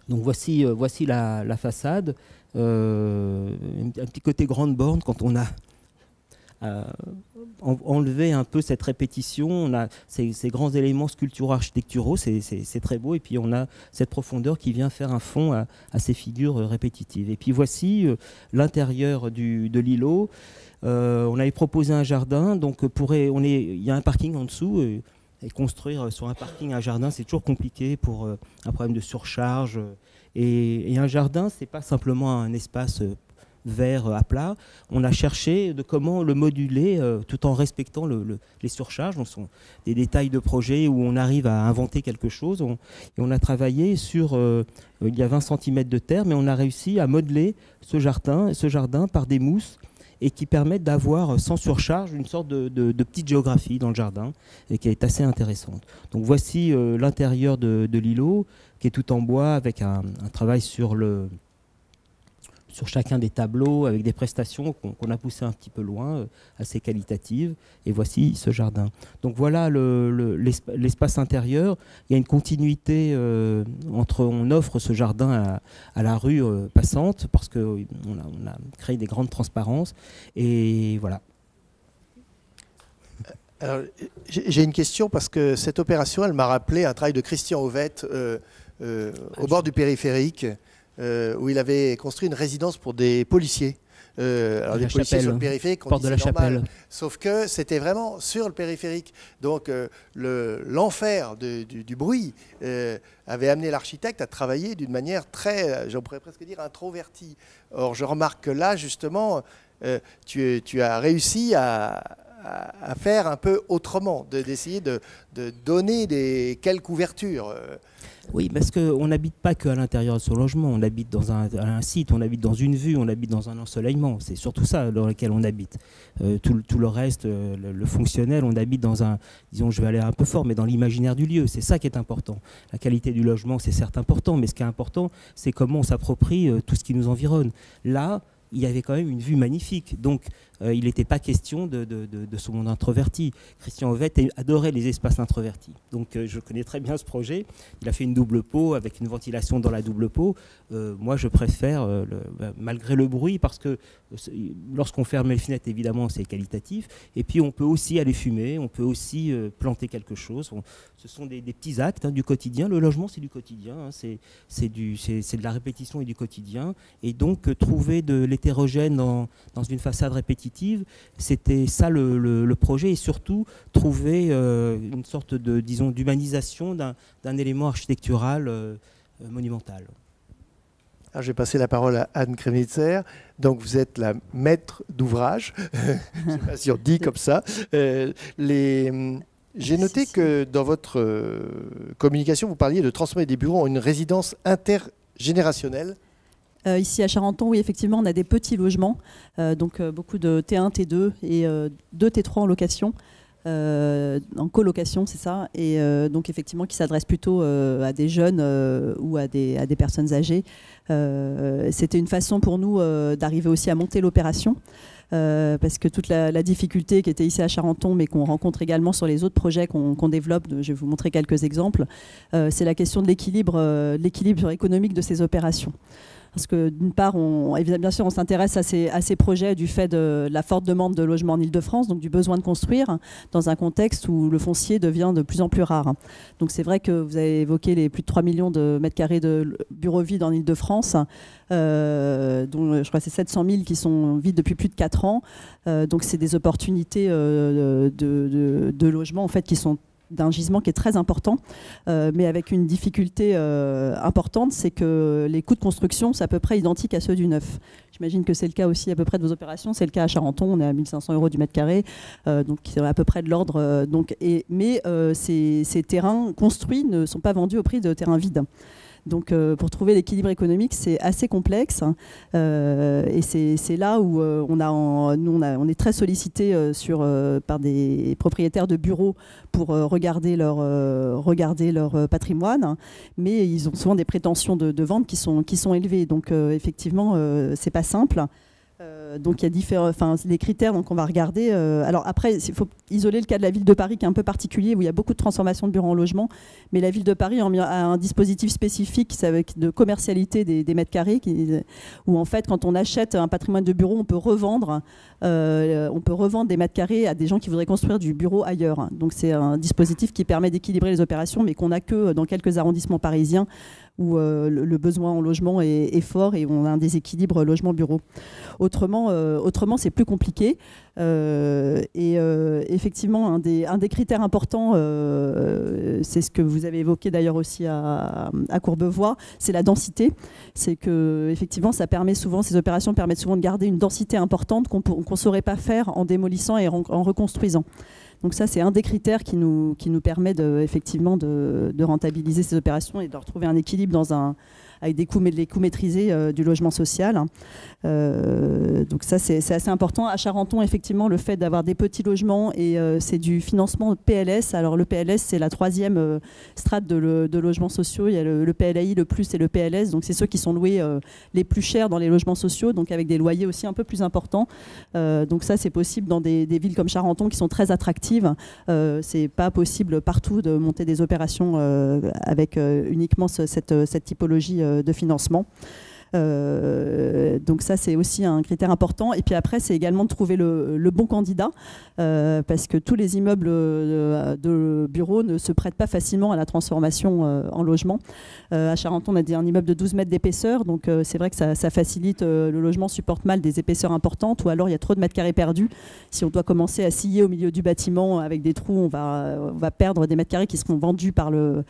Donc voici la façade, un petit côté grande borne quand on a enlevé un peu cette répétition, on a ces grands éléments sculpturaux architecturaux, c'est très beau, et puis on a cette profondeur qui vient faire un fond à ces figures répétitives. Et puis voici l'intérieur de l'îlot. On avait proposé un jardin, donc il y a un parking en dessous, et construire sur un parking un jardin, c'est toujours compliqué pour un problème de surcharge. Et un jardin, c'est pas simplement un espace vert à plat. On a cherché de comment le moduler tout en respectant les surcharges. Donc, ce sont des détails de projet où on arrive à inventer quelque chose. Et on a travaillé sur, il y a 20 cm de terre, mais on a réussi à modeler ce jardin par des mousses et qui permettent d'avoir sans surcharge une sorte de petite géographie dans le jardin et qui est assez intéressante. Donc voici l'intérieur de l'îlot qui est tout en bois avec un travail sur chacun des tableaux avec des prestations qu'on a poussées un petit peu loin, assez qualitatives. Et voici ce jardin. Donc voilà l'espace intérieur. Il y a une continuité entre, on offre ce jardin à la rue passante parce qu'on a créé des grandes transparences. Et voilà. Alors, j'ai une question parce que cette opération, elle m'a rappelé un travail de Christian Ovette au bord du périphérique. Où il avait construit une résidence pour des policiers. Alors des policiers sur le périphérique, porte de la Chapelle. Sauf que c'était vraiment sur le périphérique. Donc l'enfer du bruit avait amené l'architecte à travailler d'une manière très, j'en pourrais presque dire, introvertie. Or, je remarque que là, justement, tu as réussi à faire un peu autrement, d'essayer de donner quelques ouvertures. Oui, parce qu'on n'habite pas qu'à l'intérieur de son logement, on habite dans un site, on habite dans une vue, on habite dans un ensoleillement. C'est surtout ça dans lequel on habite. Tout le reste, le fonctionnel, on habite dans disons, je vais aller un peu fort, mais dans l'imaginaire du lieu. C'est ça qui est important. La qualité du logement, c'est certes important, mais ce qui est important, c'est comment on s'approprie tout ce qui nous environne. Là, il y avait quand même une vue magnifique. Donc, il n'était pas question de ce monde introverti. Christian Ovett adorait les espaces introvertis. Donc, je connais très bien ce projet. Il a fait une double peau avec une ventilation dans la double peau. Moi, je préfère, malgré le bruit, parce que lorsqu'on ferme les fenêtres, évidemment, c'est qualitatif. Et puis, on peut aussi aller fumer, on peut aussi planter quelque chose. Ce sont des petits actes du quotidien. Le logement, c'est du quotidien. C'est de la répétition et du quotidien. Et donc, trouver de l'hétérogène dans une façade répétitive, c'était ça le projet. Et surtout, trouver une sorte d'humanisation d'un élément architectural monumental. Alors, je vais passer la parole à Anne Kremnitzer. Donc, vous êtes la maître d'ouvrage. Je ne sais pas si on dit comme ça. J'ai noté que dans votre communication, vous parliez de transformer des bureaux en une résidence intergénérationnelle. Ici à Charenton, oui, effectivement, on a des petits logements, donc beaucoup de T1, T2 et 2 T3 en location. En colocation, c'est ça, et donc effectivement qui s'adresse plutôt à des jeunes ou à des personnes âgées. C'était une façon pour nous d'arriver aussi à monter l'opération, parce que toute la difficulté qui était ici à Charenton, mais qu'on rencontre également sur les autres projets qu'on développe, je vais vous montrer quelques exemples, c'est la question de l'équilibre économique de ces opérations. Parce que d'une part, bien sûr, on s'intéresse à ces projets du fait de la forte demande de logements en Ile-de-France, donc du besoin de construire dans un contexte où le foncier devient de plus en plus rare. Donc c'est vrai que vous avez évoqué les plus de 3 millions de mètres carrés de bureaux vides en Ile-de-France, dont je crois que c'est 700 000 qui sont vides depuis plus de 4 ans. Donc c'est des opportunités de logement en fait, qui sont d'un gisement qui est très important, mais avec une difficulté importante, c'est que les coûts de construction, c'est à peu près identique à ceux du neuf. J'imagine que c'est le cas aussi à peu près de vos opérations. C'est le cas à Charenton, on est à 1 500 € du mètre carré, donc c'est à peu près de l'ordre. Mais ces terrains construits ne sont pas vendus au prix de terrains vides. Donc pour trouver l'équilibre économique, c'est assez complexe, et c'est là où on est très sollicité par des propriétaires de bureaux pour regarder leur patrimoine, mais ils ont souvent des prétentions de vente qui sont élevées. Donc effectivement, c'est pas simple. Donc il y a les critères qu'on va regarder. Alors après, il faut isoler le cas de la ville de Paris qui est un peu particulier, où il y a beaucoup de transformations de bureaux en logement, mais la ville de Paris a un dispositif spécifique de commercialité des mètres carrés, où en fait quand on achète un patrimoine de bureau, on peut revendre des mètres carrés à des gens qui voudraient construire du bureau ailleurs. Donc c'est un dispositif qui permet d'équilibrer les opérations, mais qu'on n'a que dans quelques arrondissements parisiens où le besoin en logement est fort et on a un déséquilibre logement-bureau. Autrement, c'est plus compliqué. Effectivement, un des critères importants, c'est ce que vous avez évoqué d'ailleurs aussi à Courbevoie, c'est la densité. C'est que effectivement, ces opérations permettent souvent de garder une densité importante qu'on ne saurait pas faire en démolissant et en reconstruisant. Donc ça, c'est un des critères qui nous permet effectivement de rentabiliser ces opérations et de retrouver un équilibre avec les coûts maîtrisés du logement social. Donc ça, c'est assez important. À Charenton, effectivement, le fait d'avoir des petits logements, et c'est du financement PLS. Alors le PLS, c'est la 3e strate de logements sociaux. Il y a le PLAI, le plus et le PLS. Donc c'est ceux qui sont loués les plus chers dans les logements sociaux, donc avec des loyers aussi un peu plus importants. Donc ça, c'est possible dans des villes comme Charenton qui sont très attractives. C'est pas possible partout de monter des opérations avec uniquement cette typologie de financement. Donc ça, c'est aussi un critère important. Et puis après, c'est également de trouver le bon candidat, parce que tous les immeubles de bureaux ne se prêtent pas facilement à la transformation en logement. À Charenton, on a un immeuble de 12 mètres d'épaisseur, donc c'est vrai que ça facilite. Le logement supporte mal des épaisseurs importantes, ou alors il y a trop de mètres carrés perdus. Si on doit commencer à scier au milieu du bâtiment avec des trous, on va perdre des mètres carrés qui seront vendus par le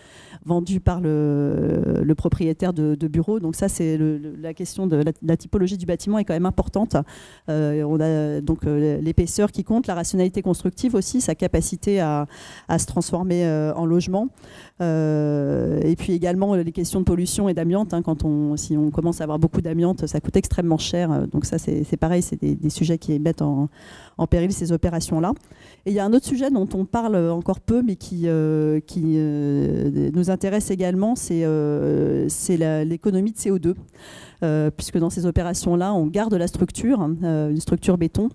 propriétaire de bureau. Donc ça, c'est la question de la typologie du bâtiment est quand même importante. On a donc l'épaisseur qui compte, la rationalité constructive aussi, sa capacité à se transformer en logement. Et puis également les questions de pollution et d'amiante. Si on commence à avoir beaucoup d'amiante, ça coûte extrêmement cher. Donc ça, c'est pareil, c'est des sujets qui mettent en péril ces opérations-là. Et il y a un autre sujet dont on parle encore peu, mais qui nous intéresse également, c'est l'économie de CO2. puisque dans ces opérations-là, on garde la structure, une structure béton.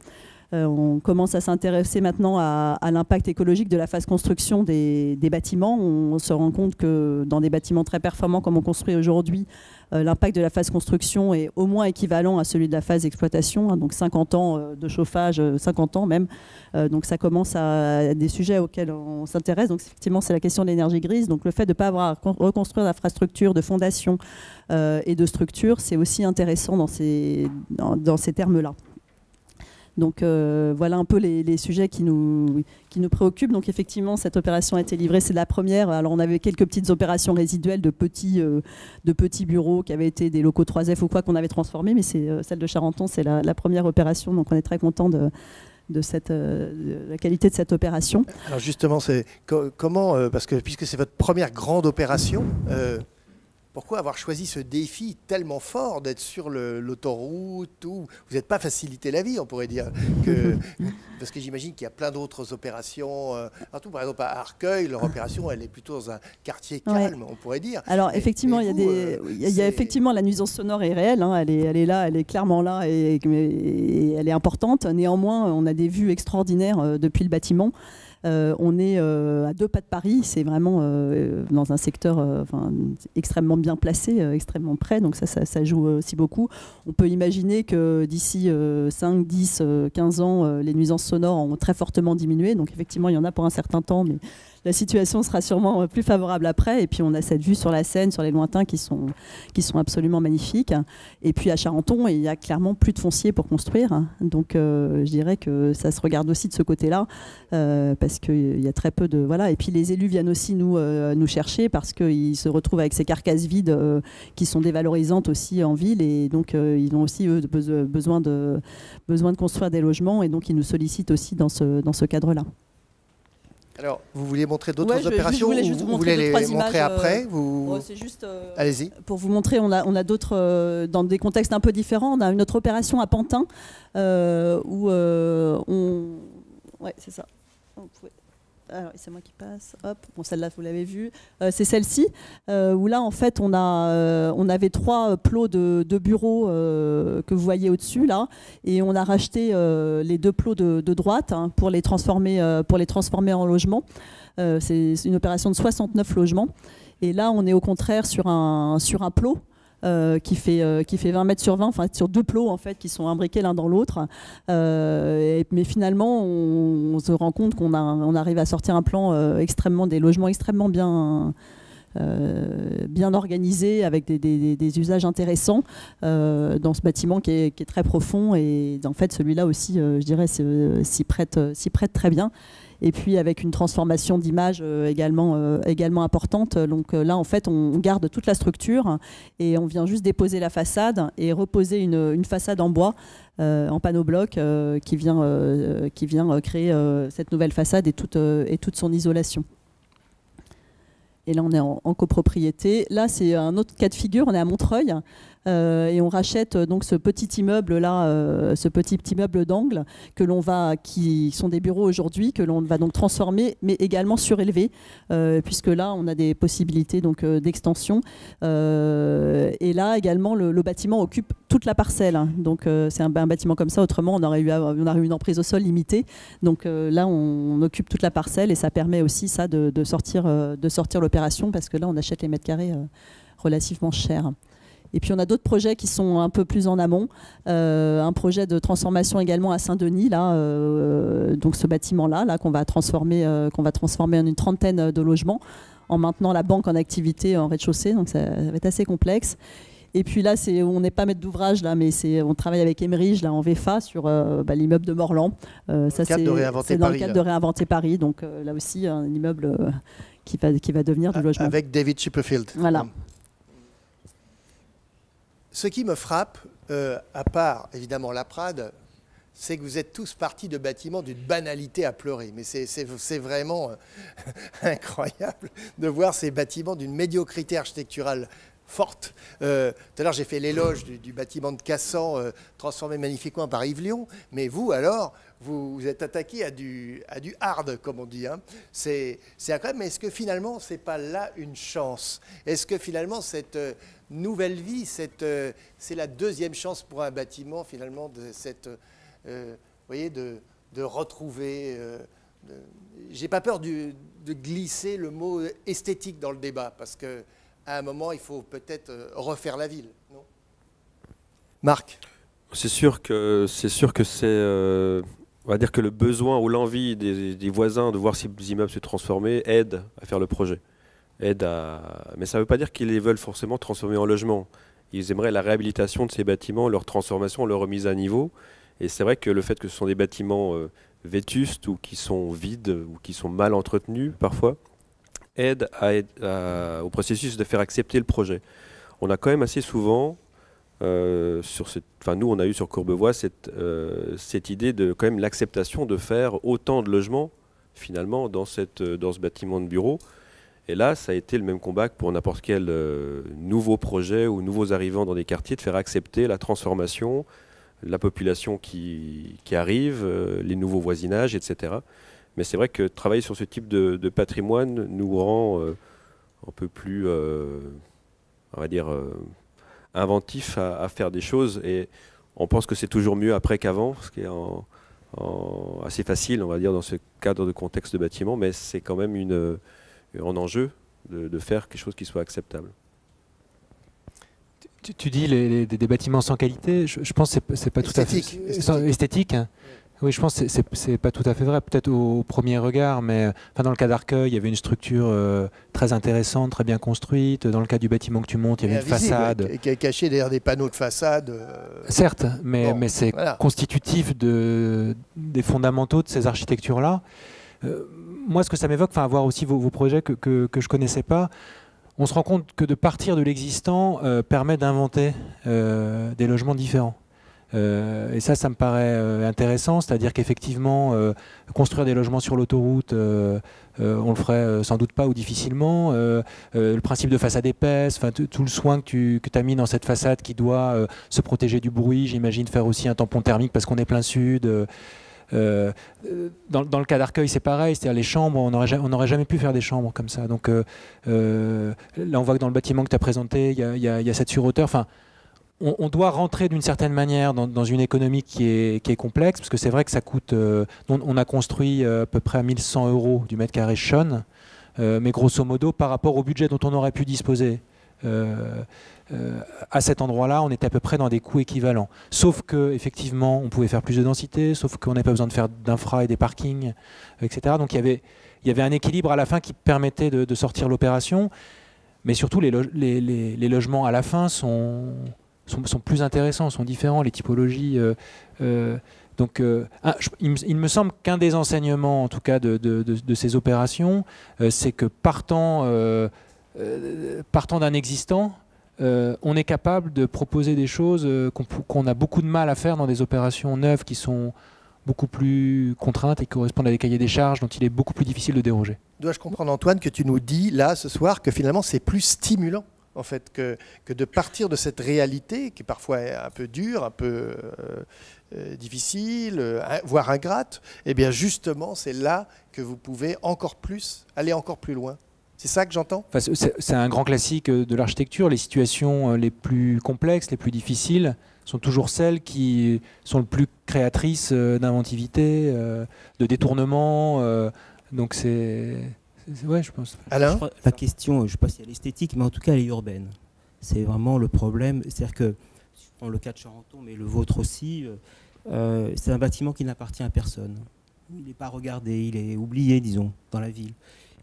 On commence à s'intéresser maintenant à l'impact écologique de la phase construction des bâtiments. On se rend compte que dans des bâtiments très performants comme on construit aujourd'hui, l'impact de la phase construction est au moins équivalent à celui de la phase exploitation, hein, donc 50 ans de chauffage, 50 ans même. Donc ça commence à des sujets auxquels on s'intéresse. Donc effectivement, c'est la question de l'énergie grise. Donc le fait de ne pas avoir à reconstruire d'infrastructures, de fondations et de structures, c'est aussi intéressant dans ces termes-là. Donc voilà un peu les sujets qui nous préoccupent. Donc effectivement, cette opération a été livrée, c'est la première. Alors on avait quelques petites opérations résiduelles de petits bureaux qui avaient été des locaux 3F ou quoi qu'on avait transformés, mais celle de Charenton, c'est la première opération. Donc on est très content de la qualité de cette opération. Alors justement, comment, parce que puisque c'est votre première grande opération, pourquoi avoir choisi ce défi tellement fort d'être sur l'autoroute où vous n'êtes pas facilité la vie, on pourrait dire parce que j'imagine qu'il y a plein d'autres opérations. Partout, par exemple, à Arcueil, leur opération, elle est plutôt dans un quartier calme, on pourrait dire. Alors, effectivement, il y a effectivement la nuisance sonore est réelle. Hein, elle est là, elle est clairement là et elle est importante. Néanmoins, on a des vues extraordinaires depuis le bâtiment. On est à 2 pas de Paris, c'est vraiment dans un secteur extrêmement bien placé, extrêmement près, donc ça joue aussi beaucoup. On peut imaginer que d'ici 5, 10, 15 ans, les nuisances sonores ont très fortement diminué, donc effectivement il y en a pour un certain temps, mais la situation sera sûrement plus favorable après. Et puis on a cette vue sur la Seine, sur les lointains qui sont absolument magnifiques. Et puis à Charenton, il y a clairement plus de foncier pour construire. Donc je dirais que ça se regarde aussi de ce côté-là, parce qu'il y a très peu de... Voilà. Et puis les élus viennent aussi nous chercher parce qu'ils se retrouvent avec ces carcasses vides qui sont dévalorisantes aussi en ville. Et donc ils ont aussi eux, besoin de construire des logements. Et donc ils nous sollicitent aussi dans ce cadre-là. Alors, vous vouliez montrer d'autres opérations ou vous voulez les montrer après c'est juste allez-y. Pour vous montrer, on a d'autres, dans des contextes un peu différents. On a une autre opération à Pantin où Ouais, c'est ça. Alors, c'est moi qui passe. Hop. Bon, celle-là, vous l'avez vue. C'est celle-ci, où là, en fait, on avait 3 plots de bureaux que vous voyez au-dessus, là. Et on a racheté les 2 plots de droite pour les transformer en logements. C'est une opération de 69 logements. Et là, on est au contraire sur un plot qui fait 20 mètres sur 20, enfin sur 2 plots en fait qui sont imbriqués l'un dans l'autre. Mais finalement, on se rend compte qu'on arrive à sortir un plan des logements extrêmement bien organisés, avec des usages intéressants dans ce bâtiment qui est très profond. Et en fait, celui-là aussi, je dirais, s'y prête très bien. Et puis avec une transformation d'image également importante. Donc là, en fait, on garde toute la structure et on vient juste déposer la façade et reposer une façade en bois, en panneau bloc, qui vient créer cette nouvelle façade et toute son isolation. Et là, on est en copropriété. Là, c'est un autre cas de figure. On est à Montreuil. Et on rachète donc ce petit immeuble là, ce petit immeuble d'angle qui sont des bureaux aujourd'hui, que l'on va donc transformer, mais également surélever, puisque là on a des possibilités donc d'extension. Et là également le bâtiment occupe toute la parcelle. Donc c'est un bâtiment comme ça. Autrement on aurait eu une emprise au sol limitée. Donc là on occupe toute la parcelle et ça permet aussi ça de sortir l'opération, parce que là on achète les mètres carrés relativement chers. Et puis on a d'autres projets qui sont un peu plus en amont. Un projet de transformation également à Saint-Denis, là, donc ce bâtiment-là, qu'on va transformer en une trentaine de logements, en maintenant la banque en activité en rez-de-chaussée. Donc ça va être assez complexe. Et puis là, on n'est pas maître d'ouvrage, là, mais on travaille avec Emerige là, en VFA sur l'immeuble de Morland. C'est dans le cadre de Réinventer Paris. Donc là aussi, un immeuble qui va devenir du logement. Avec David Chipperfield. Voilà. Ce qui me frappe, à part évidemment la Prade, c'est que vous êtes tous partis de bâtiments d'une banalité à pleurer. Mais c'est vraiment incroyable de voir ces bâtiments d'une médiocrité architecturale forte. Tout à l'heure, j'ai fait l'éloge du bâtiment de Cassan, transformé magnifiquement par Yves Lion. Mais vous, alors, vous êtes attaqué à du hard, comme on dit. Hein. C'est incroyable, mais est-ce que finalement, ce n'est pas là une chance? Est-ce que finalement, cette nouvelle vie, c'est la deuxième chance pour un bâtiment, finalement, vous voyez, de retrouver... J'ai pas peur de glisser le mot esthétique dans le débat, parce qu'à un moment, il faut peut-être refaire la ville, non? Marc? C'est sûr que on va dire que le besoin ou l'envie des voisins de voir ces immeubles se transformer aide à faire le projet. Mais ça ne veut pas dire qu'ils les veulent forcément transformer en logement. Ils aimeraient la réhabilitation de ces bâtiments, leur transformation, leur remise à niveau. Et c'est vrai que le fait que ce sont des bâtiments vétustes ou qui sont vides ou qui sont mal entretenus parfois aide au processus de faire accepter le projet. On a quand même assez souvent... nous on a eu sur Courbevoie cette idée de quand même l'acceptation de faire autant de logements finalement dans ce bâtiment de bureau, et là ça a été le même combat que pour n'importe quel nouveau projet ou nouveaux arrivants dans des quartiers, de faire accepter la transformation, la population qui arrive, les nouveaux voisinages, etc. Mais c'est vrai que travailler sur ce type de patrimoine nous rend un peu plus on va dire inventif à faire des choses, et on pense que c'est toujours mieux après qu'avant, ce qui est assez facile, on va dire, dans ce cadre de contexte de bâtiment, mais c'est quand même un enjeu de faire quelque chose qui soit acceptable. Tu dis des bâtiments sans qualité, je pense que c'est pas tout à fait esthétique. Hein. Oui, je pense que c'est pas tout à fait vrai, peut-être au premier regard, mais dans le cas d'Arcueil, il y avait une structure très intéressante, très bien construite. Dans le cas du bâtiment que tu montes, il y avait une façade. Qui est cachée derrière des panneaux de façade. Certes, mais c'est constitutif des fondamentaux de ces architectures-là. Moi, ce que ça m'évoque, avoir aussi vos projets que je ne connaissais pas, on se rend compte que de partir de l'existant permet d'inventer des logements différents. Et ça me paraît intéressant, c'est-à-dire qu'effectivement, construire des logements sur l'autoroute, on le ferait sans doute pas ou difficilement. Le principe de façade épaisse, tout le soin que tu as mis dans cette façade qui doit se protéger du bruit, j'imagine faire aussi un tampon thermique parce qu'on est plein sud. Dans le cas d'Arcueil, c'est pareil, c'est-à-dire les chambres, on n'aurait jamais pu faire des chambres comme ça. Donc là, on voit que dans le bâtiment que tu as présenté, il y a cette surhauteur. On doit rentrer d'une certaine manière dans une économie qui est complexe, parce que c'est vrai que ça coûte... on a construit à peu près à 1 100 € du mètre carré Schön, mais grosso modo, par rapport au budget dont on aurait pu disposer à cet endroit-là, on était à peu près dans des coûts équivalents. Sauf qu'effectivement, on pouvait faire plus de densité, sauf qu'on n'avait pas besoin de faire d'infra et des parkings, etc. Donc il y avait un équilibre à la fin qui permettait de sortir l'opération, mais surtout les logements à la fin sont plus intéressants, sont différents, les typologies. Donc, il me semble qu'un des enseignements, en tout cas, de ces opérations, c'est que partant d'un existant, on est capable de proposer des choses qu'on a beaucoup de mal à faire dans des opérations neuves qui sont beaucoup plus contraintes et qui correspondent à des cahiers des charges dont il est beaucoup plus difficile de déroger. Dois-je comprendre, Antoine, que tu nous dis là ce soir que finalement c'est plus stimulant en fait, que de partir de cette réalité qui parfois est un peu dure, un peu difficile, voire ingrate, et bien justement c'est là que vous pouvez aller encore plus loin. C'est ça que j'entends ? C'est un grand classique de l'architecture. Les situations les plus complexes, les plus difficiles, sont toujours celles qui sont le plus créatrices d'inventivité, de détournement. Donc ouais, je pense. Alain ? La question, je ne sais pas si elle est esthétique, mais en tout cas elle est urbaine. C'est vraiment le problème. C'est-à-dire que, si je prends le cas de Charenton, mais le vôtre aussi, c'est un bâtiment qui n'appartient à personne. Il n'est pas regardé, il est oublié, disons, dans la ville.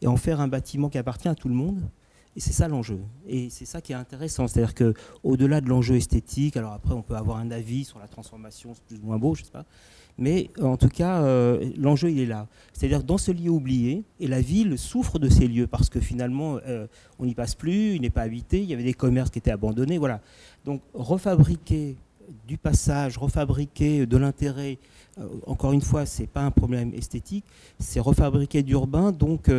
Et en faire un bâtiment qui appartient à tout le monde, et c'est ça l'enjeu. Et c'est ça qui est intéressant. C'est-à-dire qu'au-delà de l'enjeu esthétique, alors après on peut avoir un avis sur la transformation, c'est plus ou moins beau, je ne sais pas. Mais en tout cas, l'enjeu il est là. C'est-à-dire dans ce lieu oublié, et la ville souffre de ces lieux parce que finalement on n'y passe plus, il n'est pas habité, il y avait des commerces qui étaient abandonnés. Voilà. Donc refabriquer du passage, refabriquer de l'intérêt, encore une fois, ce n'est pas un problème esthétique, c'est refabriquer d'urbain, donc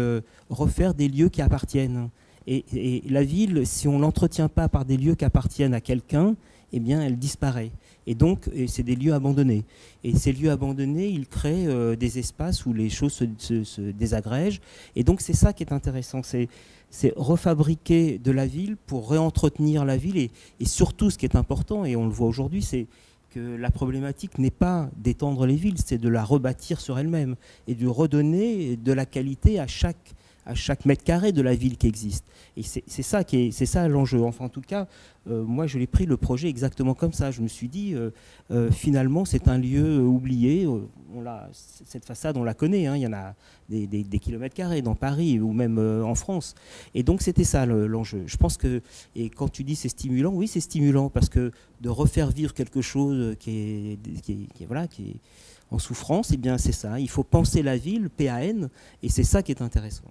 refaire des lieux qui appartiennent. Et la ville, si on ne l'entretient pas par des lieux qui appartiennent à quelqu'un, eh bien, elle disparaît. Et donc, c'est des lieux abandonnés. Et ces lieux abandonnés, ils créent des espaces où les choses se désagrègent. Et donc, c'est ça qui est intéressant. C'est refabriquer de la ville pour réentretenir la ville. Et surtout, ce qui est important, et on le voit aujourd'hui, c'est que la problématique n'est pas d'étendre les villes, c'est de la rebâtir sur elle-même et de redonner de la qualité à chaque mètre carré de la ville qui existe. Et c'est ça l'enjeu. Enfin, en tout cas, moi, je l'ai pris le projet exactement comme ça. Je me suis dit, finalement, c'est un lieu oublié. Cette façade, on la connaît. Hein. Il y en a des kilomètres carrés dans Paris ou même en France. Et donc, c'était ça l'enjeu. Je pense que, et quand tu dis c'est stimulant, oui, c'est stimulant parce que de refaire vivre quelque chose qui est en souffrance, eh bien, c'est ça. Il faut penser la ville, PAN, et c'est ça qui est intéressant.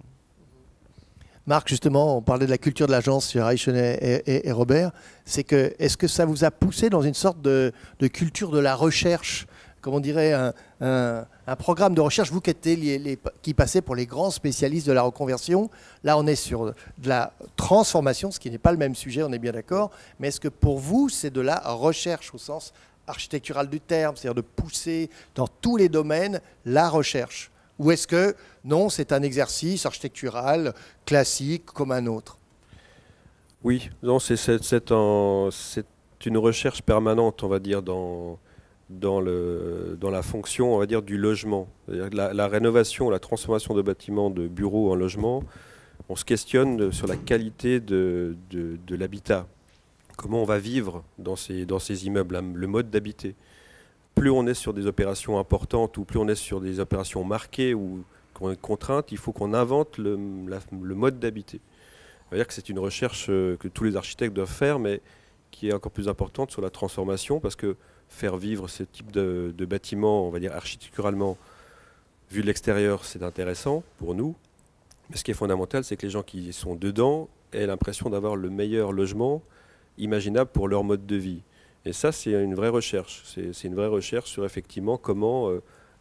Marc, justement, on parlait de la culture de l'agence sur Reichen et Robert. Est-ce que ça vous a poussé dans une sorte de culture de la recherche, comme on dirait un programme de recherche, vous qui passez pour les grands spécialistes de la reconversion? Là, on est sur de la transformation, ce qui n'est pas le même sujet, on est bien d'accord. Mais est-ce que pour vous, c'est de la recherche au sens architectural du terme, c'est-à-dire de pousser dans tous les domaines la recherche? Ou est-ce que non, c'est un exercice architectural classique comme un autre? Oui, non, c'est une recherche permanente, on va dire, dans la fonction, on va dire, du logement. C'est-à-dire la rénovation, la transformation de bâtiments de bureaux en logement, on se questionne sur la qualité de l'habitat. Comment on va vivre dans ces immeubles, le mode d'habiter. Plus on est sur des opérations importantes ou plus on est sur des opérations marquées ou contraintes, il faut qu'on invente le mode d'habiter. C'est-à-dire que c'est une recherche que tous les architectes doivent faire, mais qui est encore plus importante sur la transformation, parce que faire vivre ce type de bâtiment, on va dire architecturalement, vu de l'extérieur, c'est intéressant pour nous. Mais ce qui est fondamental, c'est que les gens qui sont dedans aient l'impression d'avoir le meilleur logement imaginable pour leur mode de vie. Et ça, c'est une vraie recherche. C'est une vraie recherche sur effectivement comment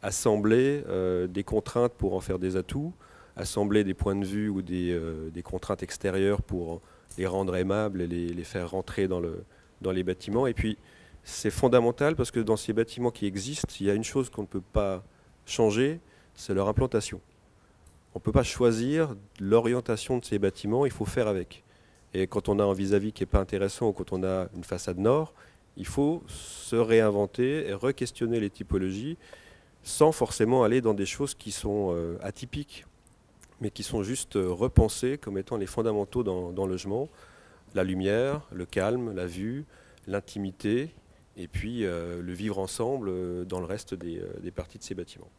assembler des contraintes pour en faire des atouts, assembler des points de vue ou des contraintes extérieures pour les rendre aimables et les faire rentrer dans les bâtiments. Et puis, c'est fondamental parce que dans ces bâtiments qui existent, il y a une chose qu'on ne peut pas changer, c'est leur implantation. On ne peut pas choisir l'orientation de ces bâtiments, il faut faire avec. Et quand on a un vis-à-vis qui n'est pas intéressant ou quand on a une façade nord, il faut se réinventer et re-questionner les typologies sans forcément aller dans des choses qui sont atypiques, mais qui sont juste repensées comme étant les fondamentaux dans le logement. La lumière, le calme, la vue, l'intimité, et puis le vivre ensemble dans le reste des parties de ces bâtiments.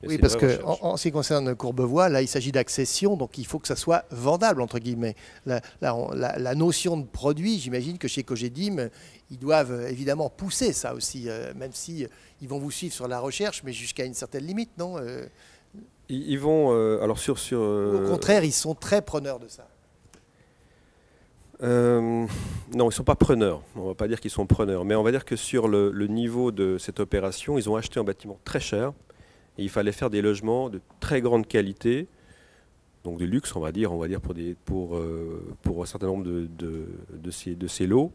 Et oui, parce qu'en ce qui concerne Courbevoie, là, il s'agit d'accession, donc il faut que ça soit vendable, entre guillemets. La notion de produit, j'imagine que chez Cogedim, ils doivent évidemment pousser ça aussi, même si ils vont vous suivre sur la recherche, mais jusqu'à une certaine limite, non? Ils vont... alors au contraire, ils sont très preneurs de ça. Non, ils ne sont pas preneurs. On ne va pas dire qu'ils sont preneurs, mais on va dire que sur le niveau de cette opération, ils ont acheté un bâtiment très cher. Et il fallait faire des logements de très grande qualité, donc de luxe, on va dire pour un certain nombre de ces lots.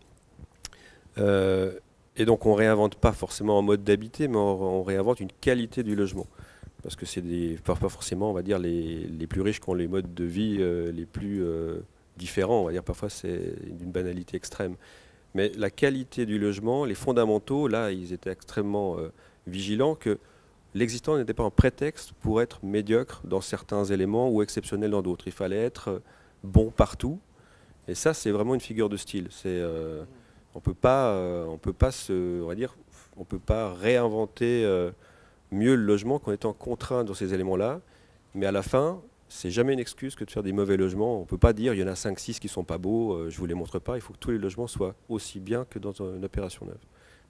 Et donc on ne réinvente pas forcément un mode d'habiter, mais on réinvente une qualité du logement. Parce que c'est pas forcément, on va dire, les plus riches qui ont les modes de vie les plus différents. On va dire parfois c'est d'une banalité extrême. Mais la qualité du logement, les fondamentaux, là, ils étaient extrêmement vigilants que l'existant n'était pas un prétexte pour être médiocre dans certains éléments ou exceptionnel dans d'autres. Il fallait être bon partout. Et ça, c'est vraiment une figure de style. On peut pas réinventer mieux le logement qu'en étant contraint dans ces éléments-là. Mais à la fin, c'est jamais une excuse que de faire des mauvais logements. On ne peut pas dire il y en a 5-6 qui ne sont pas beaux, je ne vous les montre pas. Il faut que tous les logements soient aussi bien que dans une opération neuve.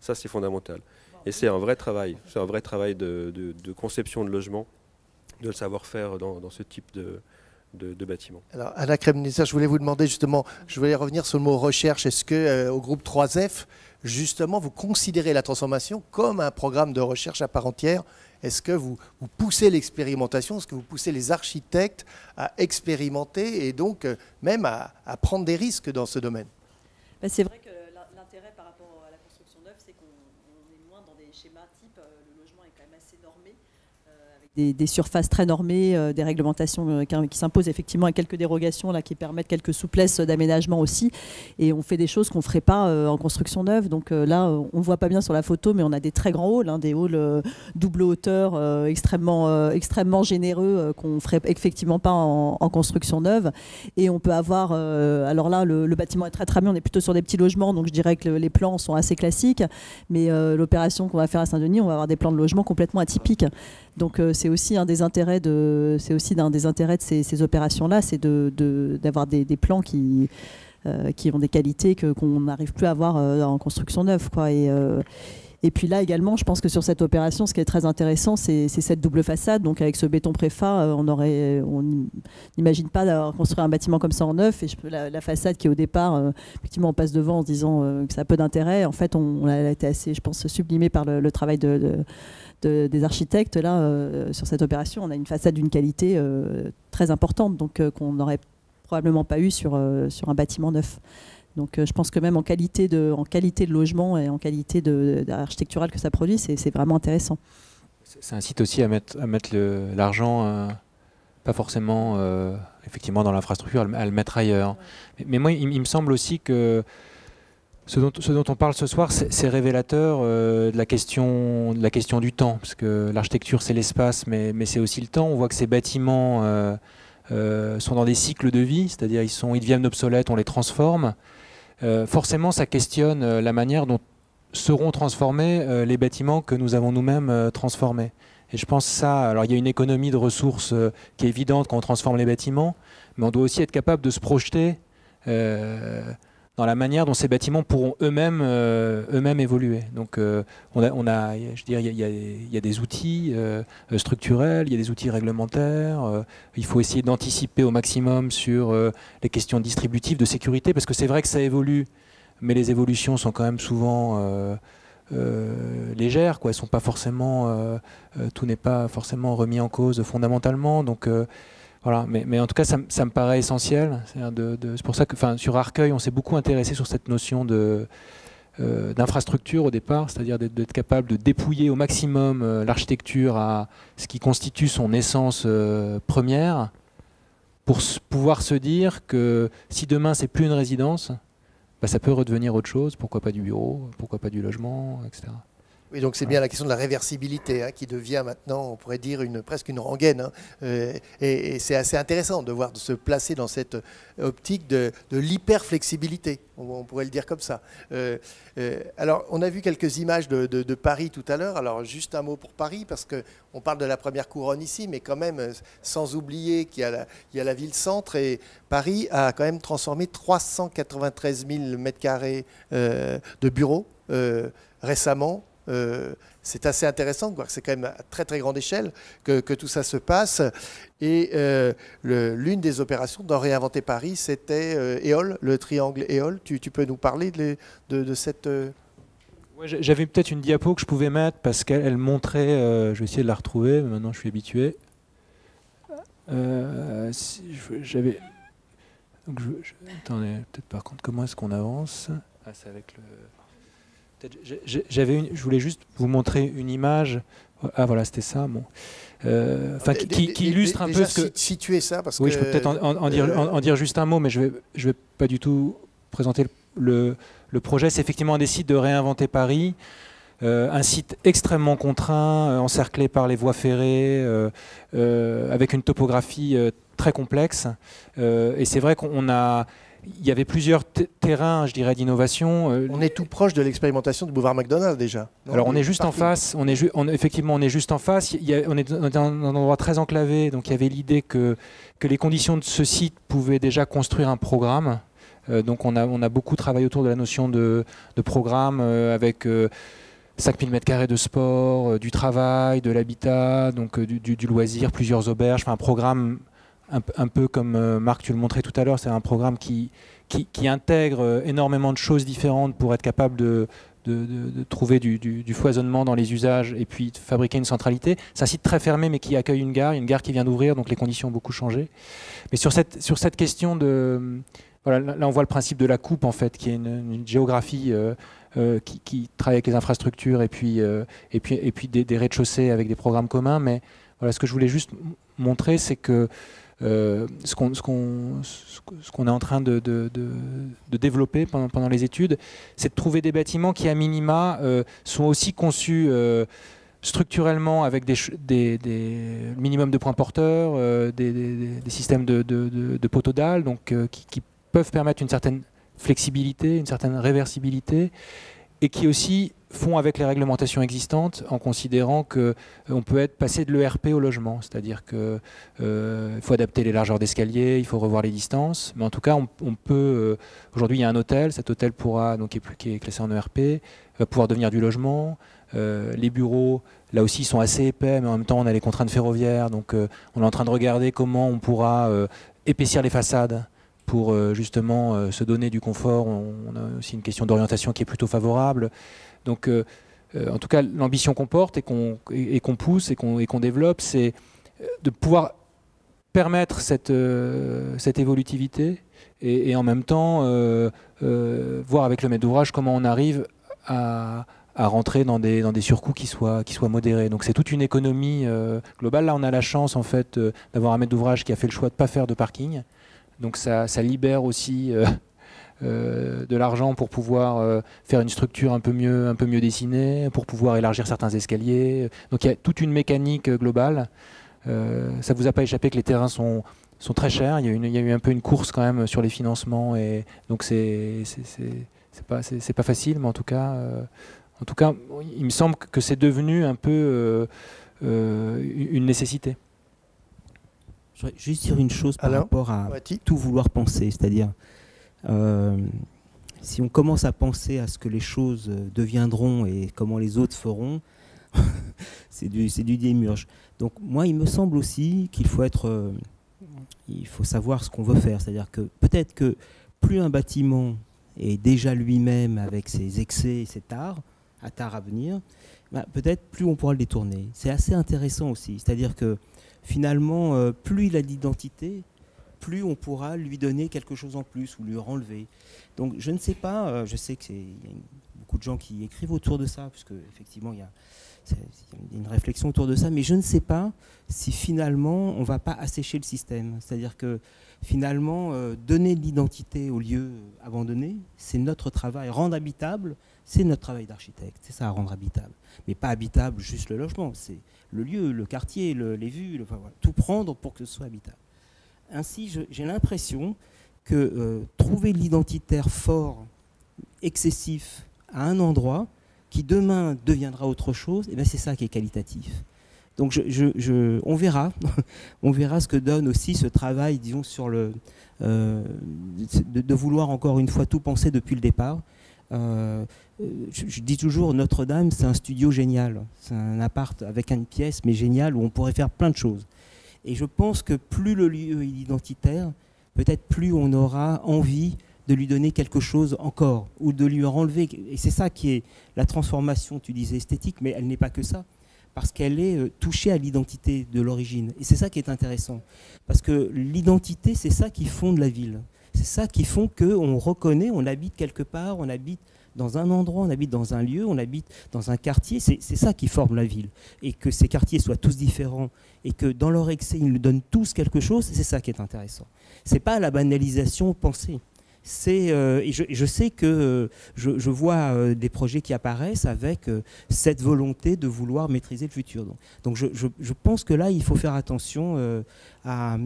Ça, c'est fondamental. Et c'est un vrai travail. C'est un vrai travail de conception de logement, de le savoir-faire dans ce type de bâtiment. Alors, Anna Kremnitzer, je voulais vous demander justement, je voulais revenir sur le mot recherche. Est-ce que au groupe 3F, justement, vous considérez la transformation comme un programme de recherche à part entière? Est-ce que vous poussez l'expérimentation? Est-ce que vous poussez les architectes à expérimenter et donc même à prendre des risques dans ce domaine? C'est vrai que l'intérêt par rapport schémas types, le logement est quand même assez normé, avec des surfaces très normées, des réglementations qui s'imposent effectivement à quelques dérogations là, qui permettent quelques souplesses d'aménagement aussi. Et on fait des choses qu'on ne ferait pas en construction neuve. Donc là, on ne voit pas bien sur la photo, mais on a des très grands halls, des halls double hauteur extrêmement généreux qu'on ne ferait effectivement pas en construction neuve. Et on peut avoir, alors là, le bâtiment est très bien, on est plutôt sur des petits logements, donc je dirais que les plans sont assez classiques. Mais l'opération qu'on va faire à Saint-Denis, on va avoir des plans de logement complètement atypiques. Donc c'est aussi un des intérêts de ces opérations-là, c'est d'avoir des plans qui ont des qualités qu'on n'arrive plus à avoir en construction neuve, quoi. Et puis là également, je pense que sur cette opération, ce qui est très intéressant, c'est cette double façade. Donc avec ce béton préfa, on n'imagine pas construire un bâtiment comme ça en neuf. Et la façade qui au départ, effectivement, on passe devant en se disant que ça a peu d'intérêt. En fait, on a été assez, je pense, sublimé par le travail des architectes. Là, sur cette opération, on a une façade d'une qualité très importante, donc qu'on n'aurait probablement pas eu sur un bâtiment neuf. Donc je pense que même en qualité de logement et en qualité architecturale que ça produit, c'est vraiment intéressant. Ça incite aussi à mettre l'argent, pas forcément effectivement dans l'infrastructure, à le mettre ailleurs. Mais moi, il me semble aussi que ce dont on parle ce soir, c'est révélateur de la question du temps, parce que l'architecture, c'est l'espace, mais c'est aussi le temps. On voit que ces bâtiments sont dans des cycles de vie, c'est-à-dire ils deviennent obsolètes, on les transforme. Forcément, ça questionne la manière dont seront transformés les bâtiments que nous avons nous-mêmes transformés. Et je pense ça, alors il y a une économie de ressources qui est évidente quand on transforme les bâtiments, mais on doit aussi être capable de se projeter dans la manière dont ces bâtiments pourront eux-mêmes évoluer. Donc il y a des outils structurels, il y a des outils réglementaires, il faut essayer d'anticiper au maximum sur les questions distributives de sécurité, parce que c'est vrai que ça évolue, mais les évolutions sont quand même souvent légères, quoi. Elles sont pas forcément, tout n'est pas forcément remis en cause fondamentalement, donc voilà, mais en tout cas, ça me paraît essentiel. C'est pour ça que, sur Arcueil, on s'est beaucoup intéressé sur cette notion d'infrastructure au départ, c'est-à-dire d'être capable de dépouiller au maximum l'architecture à ce qui constitue son essence première, pour pouvoir se dire que si demain c'est plus une résidence, ça peut redevenir autre chose. Pourquoi pas du bureau, pourquoi pas du logement, etc. Oui, donc c'est bien la question de la réversibilité qui devient maintenant, on pourrait dire, presque une rengaine. Et c'est assez intéressant de se placer dans cette optique de l'hyper-flexibilité, on pourrait le dire comme ça. Alors, on a vu quelques images de Paris tout à l'heure. Alors, juste un mot pour Paris, parce qu'on parle de la première couronne ici, mais quand même, sans oublier qu'il y a la ville-centre. Et Paris a quand même transformé 393 000 m² de bureaux récemment. C'est assez intéressant de voir que c'est quand même à très très grande échelle que tout ça se passe. Et l'une des opérations dans Réinventer Paris, c'était Éole, le triangle Éole. Tu peux nous parler de cette... Ouais, j'avais peut-être une diapo que je pouvais mettre parce qu'elle montrait, je vais essayer de la retrouver, mais maintenant je suis habitué. J'avais... Attendez, peut-être par contre, comment est-ce qu'on avance? C'est avec le... Je voulais juste vous montrer une image. Ah voilà, c'était ça. Bon. Qui illustre un peu ce que... Situer ça, parce oui, que... je peux peut-être en dire juste un mot, mais je vais pas du tout présenter le projet. C'est effectivement un des sites de Réinventer Paris. Un site extrêmement contraint, encerclé par les voies ferrées, avec une topographie très complexe. Et c'est vrai il y avait plusieurs terrains, je dirais, d'innovation. On est tout proche de l'expérimentation du boulevard McDonald déjà. Alors on est juste en face. Effectivement, on est juste en face. On est dans un endroit très enclavé. Donc il y avait l'idée que les conditions de ce site pouvaient déjà construire un programme. Donc on a beaucoup travaillé autour de la notion de programme avec 5000 m² de sport, du travail, de l'habitat, donc du loisir, plusieurs auberges, un programme un peu comme Marc, tu le montrais tout à l'heure, c'est un programme qui intègre énormément de choses différentes pour être capable de trouver du foisonnement dans les usages et puis de fabriquer une centralité. C'est un site très fermé mais qui accueille une gare qui vient d'ouvrir, donc les conditions ont beaucoup changé. Mais sur cette question de... Voilà, là on voit le principe de la coupe en fait, qui est une géographie qui travaillent avec les infrastructures et puis des rez-de-chaussée avec des programmes communs. Mais voilà, ce que je voulais juste montrer, c'est que ce qu'on est en train de développer pendant les études, c'est de trouver des bâtiments qui, à minima, sont aussi conçus structurellement avec des minimums de points porteurs, des systèmes de poteaux dalles, donc qui peuvent permettre une certaine flexibilité, une certaine réversibilité, et qui aussi font avec les réglementations existantes en considérant qu'on peut passer de l'ERP au logement, c'est-à-dire qu'il faut adapter les largeurs d'escalier, il faut revoir les distances, mais en tout cas on peut, aujourd'hui il y a un hôtel, cet hôtel pourra, donc qui est classé en ERP, va pouvoir devenir du logement. Les bureaux, là aussi, sont assez épais, mais en même temps, on a les contraintes ferroviaires. Donc, on est en train de regarder comment on pourra épaissir les façades pour justement se donner du confort. On a aussi une question d'orientation qui est plutôt favorable. Donc, en tout cas, l'ambition qu'on porte et qu'on pousse et qu'on développe, c'est de pouvoir permettre cette évolutivité et en même temps voir avec le maître d'ouvrage comment on arrive à rentrer dans des surcoûts qui soient modérés. Donc c'est toute une économie globale. Là, on a la chance en fait d'avoir un maître d'ouvrage qui a fait le choix de ne pas faire de parking. Donc ça libère aussi de l'argent pour pouvoir faire une structure un peu mieux dessinée, pour pouvoir élargir certains escaliers. Donc il y a toute une mécanique globale. Ça ne vous a pas échappé que les terrains sont très chers. Il y a eu un peu une course quand même sur les financements. Et donc c'est pas facile, mais en tout cas, il me semble que c'est devenu un peu une nécessité. Je voudrais juste dire une chose par rapport à tout vouloir penser, c'est-à-dire si on commence à penser à ce que les choses deviendront et comment les autres feront, c'est du démiurge. Donc moi, il me semble aussi qu'il faut il faut savoir ce qu'on veut faire, c'est-à-dire que peut-être que plus un bâtiment est déjà lui-même avec ses excès et ses tares à venir, peut-être plus on pourra le détourner. C'est assez intéressant aussi. C'est-à-dire que finalement, plus il a d'identité, plus on pourra lui donner quelque chose en plus ou lui renlever. Donc je ne sais pas, je sais qu'il y a beaucoup de gens qui écrivent autour de ça, parce qu'effectivement il y a une réflexion autour de ça, mais je ne sais pas si finalement on ne va pas assécher le système. C'est-à-dire que finalement, donner de l'identité au lieu abandonné, c'est notre travail. Rendre habitable, c'est notre travail d'architecte. C'est ça, rendre habitable. Mais pas habitable juste le logement, c'est le lieu, le quartier, les vues, voilà, tout prendre pour que ce soit habitable. Ainsi, j'ai l'impression que trouver l'identitaire fort, excessif, à un endroit, qui demain deviendra autre chose, eh bien c'est ça qui est qualitatif. Donc on verra ce que donne aussi ce travail, disons, sur de vouloir encore une fois tout penser depuis le départ. Je dis toujours, Notre-Dame, c'est un studio génial. C'est un appart avec une pièce, mais génial, où on pourrait faire plein de choses. Et je pense que plus le lieu est identitaire, peut-être plus on aura envie de lui donner quelque chose encore, ou de lui enlever. Et c'est ça qui est la transformation, tu disais esthétique, mais elle n'est pas que ça, parce qu'elle est touchée à l'identité de l'origine. Et c'est ça qui est intéressant, parce que l'identité, c'est ça qui fonde la ville. C'est ça qui font qu'on reconnaît, on habite quelque part, on habite dans un endroit, on habite dans un lieu, on habite dans un quartier. C'est ça qui forme la ville. Et que ces quartiers soient tous différents et que dans leur excès, ils nous donnent tous quelque chose, c'est ça qui est intéressant. C'est pas la banalisation pensée. Et je sais que je vois des projets qui apparaissent avec cette volonté de vouloir maîtriser le futur. Donc je pense que là, il faut faire attention à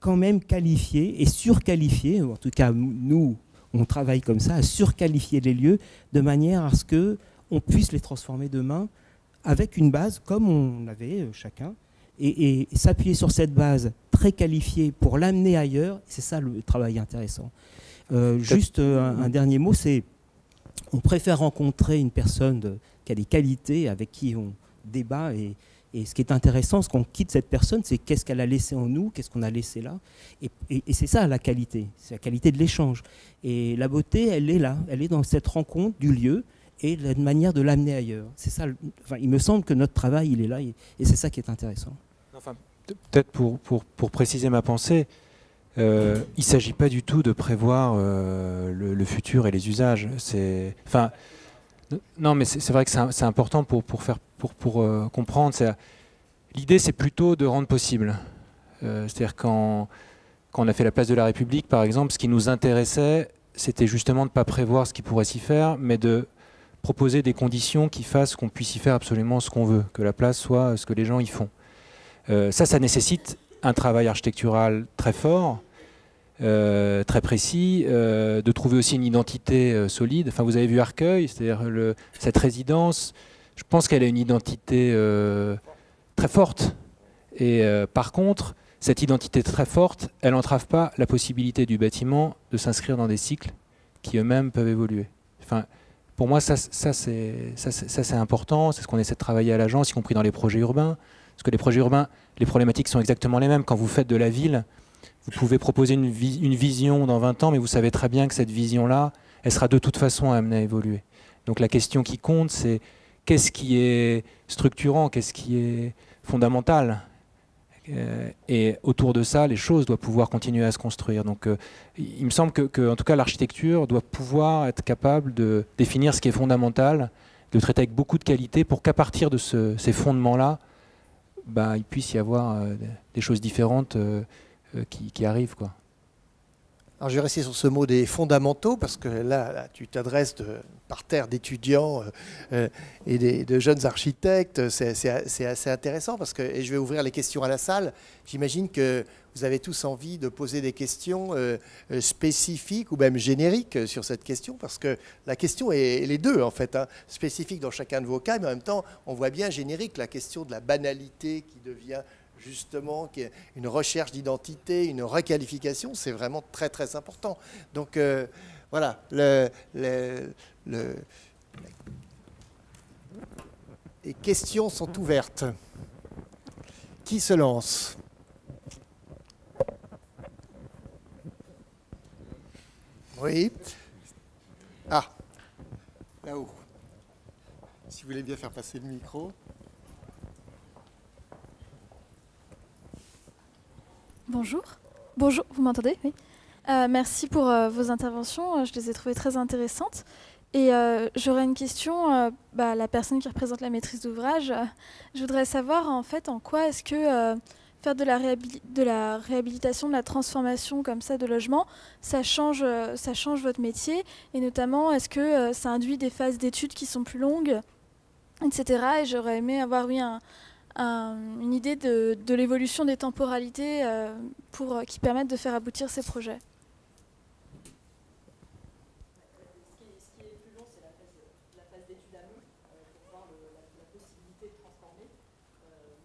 quand même qualifier et surqualifier, en tout cas nous, on travaille comme ça, à surqualifier les lieux de manière à ce qu'on puisse les transformer demain avec une base comme on avait chacun, et s'appuyer sur cette base très qualifiée pour l'amener ailleurs. C'est ça le travail intéressant. Juste un dernier mot, c'est on préfère rencontrer une personne qui a des qualités, avec qui on débat, et ce qui est intéressant, ce qu'on quitte cette personne, c'est qu'est-ce qu'elle a laissé en nous, qu'est-ce qu'on a laissé là. Et c'est ça la qualité, c'est la qualité de l'échange. Et la beauté, elle est là, elle est dans cette rencontre du lieu et la manière de l'amener ailleurs. C'est ça. Enfin, il me semble que notre travail, il est là, et c'est ça qui est intéressant. Enfin, peut-être pour préciser ma pensée, il ne s'agit pas du tout de prévoir le futur et les usages. Enfin, non, mais c'est vrai que c'est important pour comprendre. L'idée, c'est plutôt de rendre possible. C'est-à-dire quand on a fait la place de la République, par exemple, ce qui nous intéressait, c'était justement de ne pas prévoir ce qui pourrait s'y faire, mais de proposer des conditions qui fassent qu'on puisse y faire absolument ce qu'on veut, que la place soit ce que les gens y font. Ça nécessite un travail architectural très fort, très précis, de trouver aussi une identité solide. Enfin, vous avez vu Arcueil, c'est-à-dire cette résidence, je pense qu'elle a une identité très forte. Et par contre, cette identité très forte, elle n'entrave pas la possibilité du bâtiment de s'inscrire dans des cycles qui eux-mêmes peuvent évoluer. Enfin, pour moi, ça c'est important, c'est ce qu'on essaie de travailler à l'agence, y compris dans les projets urbains. Parce que les projets urbains, les problématiques sont exactement les mêmes. Quand vous faites de la ville, vous pouvez proposer une vision dans 20 ans, mais vous savez très bien que cette vision-là, elle sera de toute façon amenée à évoluer. Donc la question qui compte, c'est qu'est-ce qui est structurant, qu'est-ce qui est fondamental. Et autour de ça, les choses doivent pouvoir continuer à se construire. Donc il me semble que en tout cas, l'architecture doit pouvoir être capable de définir ce qui est fondamental, de le traiter avec beaucoup de qualité pour qu'à partir de ces fondements-là, il puisse y avoir des choses différentes qui arrivent, quoi. Alors je vais rester sur ce mot des fondamentaux, parce que là tu t'adresses par terre d'étudiants et de jeunes architectes. C'est assez intéressant, parce que, et je vais ouvrir les questions à la salle. J'imagine que vous avez tous envie de poser des questions spécifiques ou même génériques sur cette question, parce que la question est les deux, en fait, hein, spécifique dans chacun de vos cas, mais en même temps, on voit bien générique la question de la banalité qui devient justement une recherche d'identité, une requalification, c'est vraiment très très important. Donc voilà, les questions sont ouvertes. Qui se lance ? Oui. Ah, là-haut. Si vous voulez bien faire passer le micro. Bonjour. Bonjour, vous m'entendez? Oui. Merci pour vos interventions, je les ai trouvées très intéressantes. Et j'aurais une question, la personne qui représente la maîtrise d'ouvrage, je voudrais savoir en fait en quoi est-ce que faire de la réhabilitation, de la transformation comme ça de logement, ça change votre métier, et notamment est-ce que ça induit des phases d'études qui sont plus longues, etc. Et j'aurais aimé avoir une idée de l'évolution des temporalités qui permettent de faire aboutir ces projets. Ce qui est plus long, c'est la phase d'étude amont pour voir la possibilité de transformer.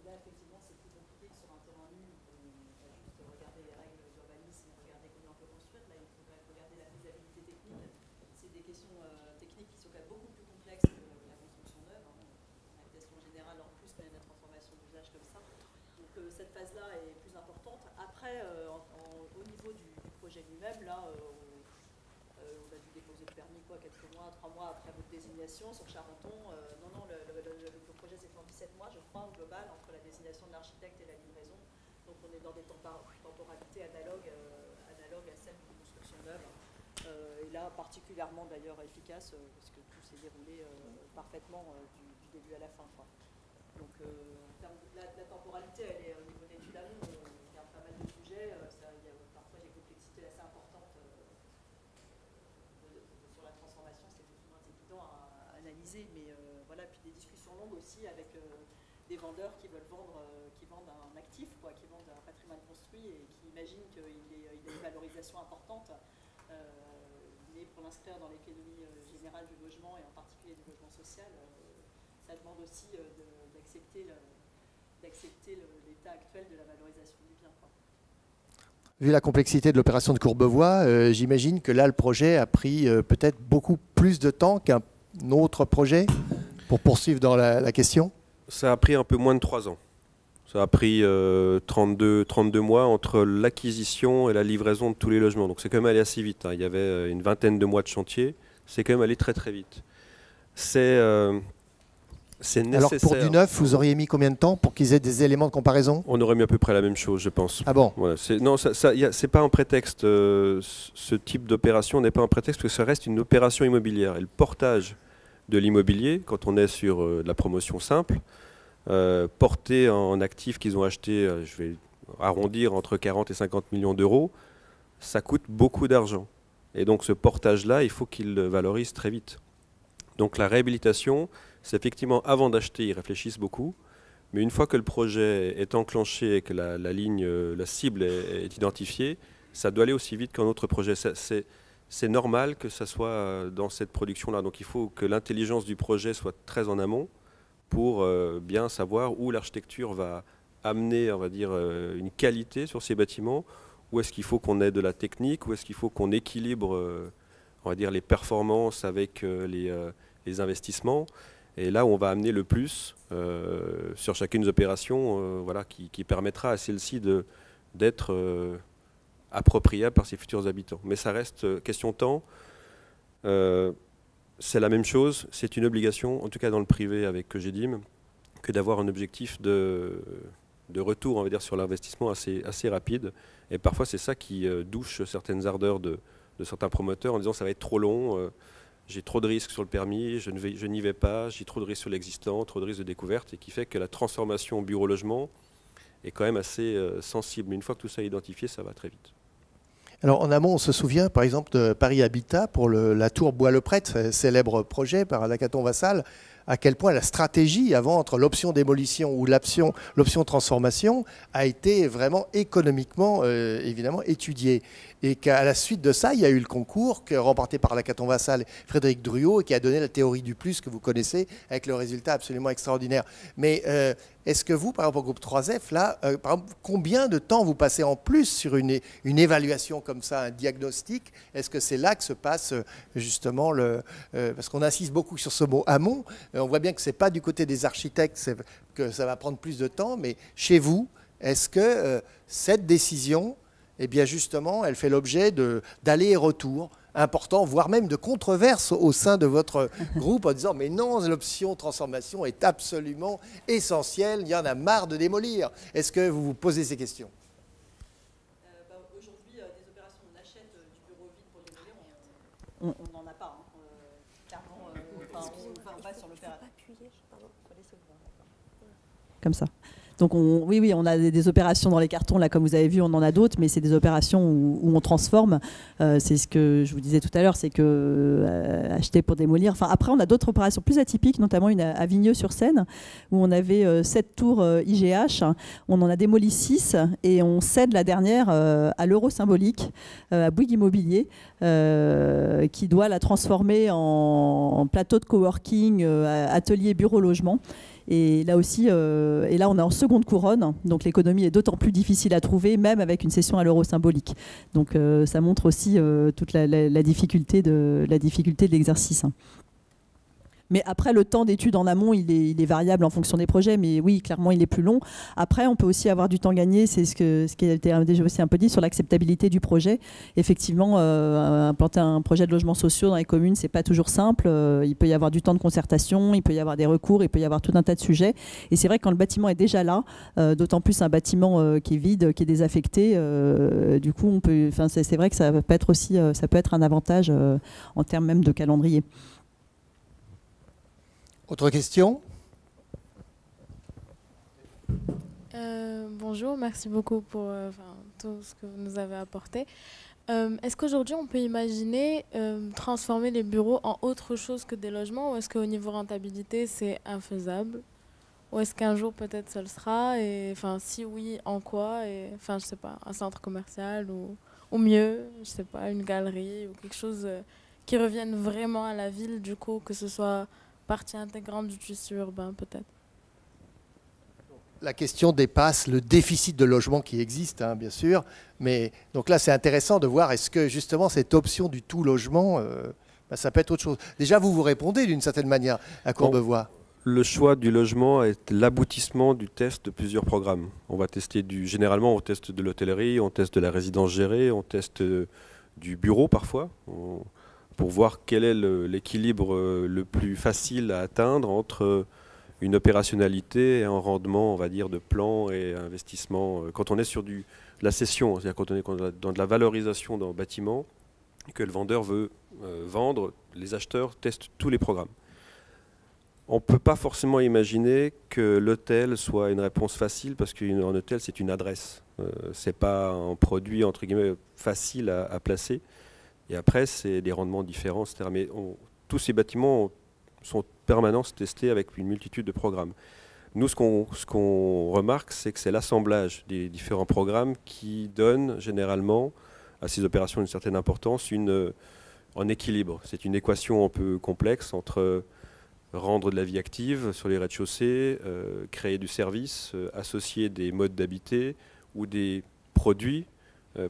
Là, effectivement, c'est plus compliqué que sur un terrain nu. On va juste regarder les règles d'urbanisme et regarder comment on peut construire. Là, il faut quand même regarder la faisabilité technique. C'est des questions techniques qui sont quand même beaucoup plus complexes que la construction neuve. L'habitation générale en plus, mais la transformation d'usage comme ça. Donc cette phase-là est plus importante. Après, au niveau du projet lui-même, là, on a dû déposer le permis quelques mois, 3 mois après votre désignation sur Charenton. Non, le projet s'est fait en 17 mois, je crois, au global, entre la désignation de l'architecte et la livraison. Donc on est dans des temporalités analogues à celles de construction neuve. Et là, particulièrement d'ailleurs efficace, parce que tout s'est déroulé parfaitement du début à la fin, quoi. Donc en termes de la temporalité, elle est au niveau d'études amont, on regarde pas mal de sujets, il y a parfois des complexités assez importantes sur la transformation, c'est beaucoup moins évident à analyser, mais voilà, puis des discussions longues aussi avec des vendeurs qui veulent vendent un actif, qui vendent un patrimoine construit et qui imaginent qu'il a une valorisation importante, mais pour l'inscrire dans l'économie générale du logement et en particulier du logement social, ça demande aussi d'accepter l'état actuel de la valorisation du bien, quoi. Vu la complexité de l'opération de Courbevoie, j'imagine que là, le projet a pris peut-être beaucoup plus de temps qu'un autre projet pour poursuivre dans la question. Ça a pris un peu moins de 3 ans. Ça a pris 32 mois entre l'acquisition et la livraison de tous les logements. Donc c'est quand même allé assez vite, hein. Il y avait une 20aine de mois de chantier. C'est quand même allé très très vite. C'est C'est Alors nécessaire. pour du neuf, vous auriez mis combien de temps pour qu'ils aient des éléments de comparaison? On aurait mis à peu près la même chose, je pense. Ah bon? Voilà, non, c'est pas un prétexte. Ce type d'opération n'est pas un prétexte parce que ça reste une opération immobilière. Et le portage de l'immobilier, quand on est sur de la promotion simple, porté en actifs qu'ils ont achetés, je vais arrondir, entre 40 et 50 millions d'euros, ça coûte beaucoup d'argent. Et donc ce portage-là, il faut qu'il le valorise très vite. Donc la réhabilitation, c'est effectivement avant d'acheter, ils réfléchissent beaucoup. Mais une fois que le projet est enclenché et que la ligne, la cible est identifiée, ça doit aller aussi vite qu'un autre projet. C'est normal que ça soit dans cette production-là. Donc il faut que l'intelligence du projet soit très en amont pour bien savoir où l'architecture va amener, on va dire, une qualité sur ces bâtiments, où est-ce qu'il faut qu'on ait de la technique, où est-ce qu'il faut qu'on équilibre, on va dire, les performances avec les investissements. Et là où on va amener le plus sur chacune des opérations, voilà, qui permettra à celle-ci d'être appropriable par ses futurs habitants. Mais ça reste question de temps. C'est la même chose, c'est une obligation, en tout cas dans le privé avec Cogedim, que d'avoir un objectif de retour, on va dire, sur l'investissement assez rapide. Et parfois c'est ça qui douche certaines ardeurs de certains promoteurs en disant ça va être trop long, j'ai trop de risques sur le permis, je n'y vais pas, j'ai trop de risques sur l'existant, trop de risques de découverte, et qui fait que la transformation bureau-logement est quand même assez sensible. Mais une fois que tout ça est identifié, ça va très vite. Alors en amont, on se souvient par exemple de Paris Habitat pour la tour Bois-le-Prêtre, célèbre projet par Lacaton Vassal, à quel point la stratégie avant entre l'option démolition ou l'option transformation a été vraiment économiquement évidemment étudiée. Et qu'à la suite de ça, il y a eu le concours remporté par Lacaton Vassal et Frédéric Druot et qui a donné la théorie du plus que vous connaissez avec le résultat absolument extraordinaire. Mais est-ce que vous, par exemple au groupe 3F, là, par exemple, combien de temps vous passez en plus sur une évaluation comme ça, un diagnostic? Est-ce que c'est là que se passe justement parce qu'on insiste beaucoup sur ce mot amont, on voit bien que ce n'est pas du côté des architectes que ça va prendre plus de temps, mais chez vous, est-ce que cette décision, eh bien justement, elle fait l'objet d'allers et retours importants, voire même de controverses au sein de votre groupe en disant « mais non, l'option transformation est absolument essentielle, il y en a marre de démolir ». Est-ce que vous vous posez ces questions? Aujourd'hui, des opérations où on achète du bureau vide pour démolir, on n'en a pas. Clairement, on va sur l'opération. Comme ça. Donc oui, on a des opérations dans les cartons, là, comme vous avez vu, on en a d'autres, mais c'est des opérations où on transforme. C'est ce que je vous disais tout à l'heure, c'est que acheter pour démolir. Enfin, après, on a d'autres opérations plus atypiques, notamment une à Vigneux-sur-Seine, où on avait 7 tours IGH. On en a démoli 6 et on cède la dernière à l'euro symbolique, à Bouygues Immobilier, qui doit la transformer en plateau de coworking, atelier, bureau, logement. Et là aussi, et là on est en seconde couronne, donc l'économie est d'autant plus difficile à trouver, même avec une cession à l'euro symbolique. Donc ça montre aussi toute la difficulté de l'exercice. Mais après, le temps d'étude en amont, il est variable en fonction des projets. Mais oui, clairement, il est plus long. Après, on peut aussi avoir du temps gagné. C'est ce qui a été déjà aussi un peu dit sur l'acceptabilité du projet. Effectivement, implanter un projet de logements sociaux dans les communes, c'est pas toujours simple. Il peut y avoir du temps de concertation, il peut y avoir des recours, il peut y avoir tout un tas de sujets. Et c'est vrai que quand le bâtiment est déjà là, d'autant plus un bâtiment qui est vide, qui est désaffecté, du coup, c'est vrai que ça peut être aussi, ça peut être un avantage en termes même de calendrier. Autre question? Bonjour, merci beaucoup pour tout ce que vous nous avez apporté. Est-ce qu'aujourd'hui on peut imaginer transformer les bureaux en autre chose que des logements, ou est-ce qu'au niveau rentabilité c'est infaisable, ou est-ce qu'un jour peut-être ça le sera, et si oui, en quoi, et je sais pas, un centre commercial ou mieux, je sais pas, une galerie ou quelque chose qui revienne vraiment à la ville, du coup, que ce soit partie intégrante du tissu urbain peut-être. La question dépasse le déficit de logement qui existe, hein, bien sûr. Mais donc là, c'est intéressant de voir est-ce que justement cette option du tout logement, ça peut être autre chose. Déjà, vous répondez d'une certaine manière à Courbevoie. Le choix du logement est l'aboutissement du test de plusieurs programmes. On va tester généralement, on teste de l'hôtellerie, on teste de la résidence gérée, on teste du bureau parfois. Pour voir quel est l'équilibre le plus facile à atteindre entre une opérationnalité et un rendement, on va dire, de plan et investissement. Quand on est sur la cession, c'est-à-dire quand on est dans de la valorisation dans le bâtiment, et que le vendeur veut vendre, les acheteurs testent tous les programmes. On ne peut pas forcément imaginer que l'hôtel soit une réponse facile, parce qu'un hôtel, c'est une adresse. Ce n'est pas un produit, entre guillemets, facile à placer. Et après, c'est des rendements différents, etc. Mais tous ces bâtiments sont en permanence testés avec une multitude de programmes. Nous, ce qu'on remarque, c'est que c'est l'assemblage des différents programmes qui donne généralement à ces opérations une certaine importance, en équilibre. C'est une équation un peu complexe entre rendre de la vie active sur les rez-de-chaussée, créer du service, associer des modes d'habiter ou des produits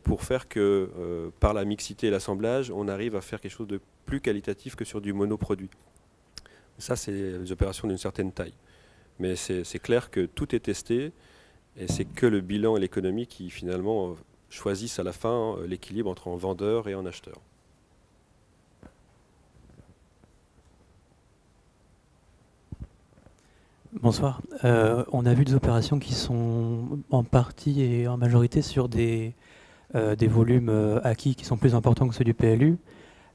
pour faire que, par la mixité et l'assemblage, on arrive à faire quelque chose de plus qualitatif que sur du monoproduit. Ça, c'est des opérations d'une certaine taille. Mais c'est clair que tout est testé et c'est que le bilan et l'économie qui, finalement, choisissent à la fin l'équilibre entre un vendeur et un acheteur. Bonsoir. On a vu des opérations qui sont en partie et en majorité sur des volumes acquis qui sont plus importants que ceux du PLU.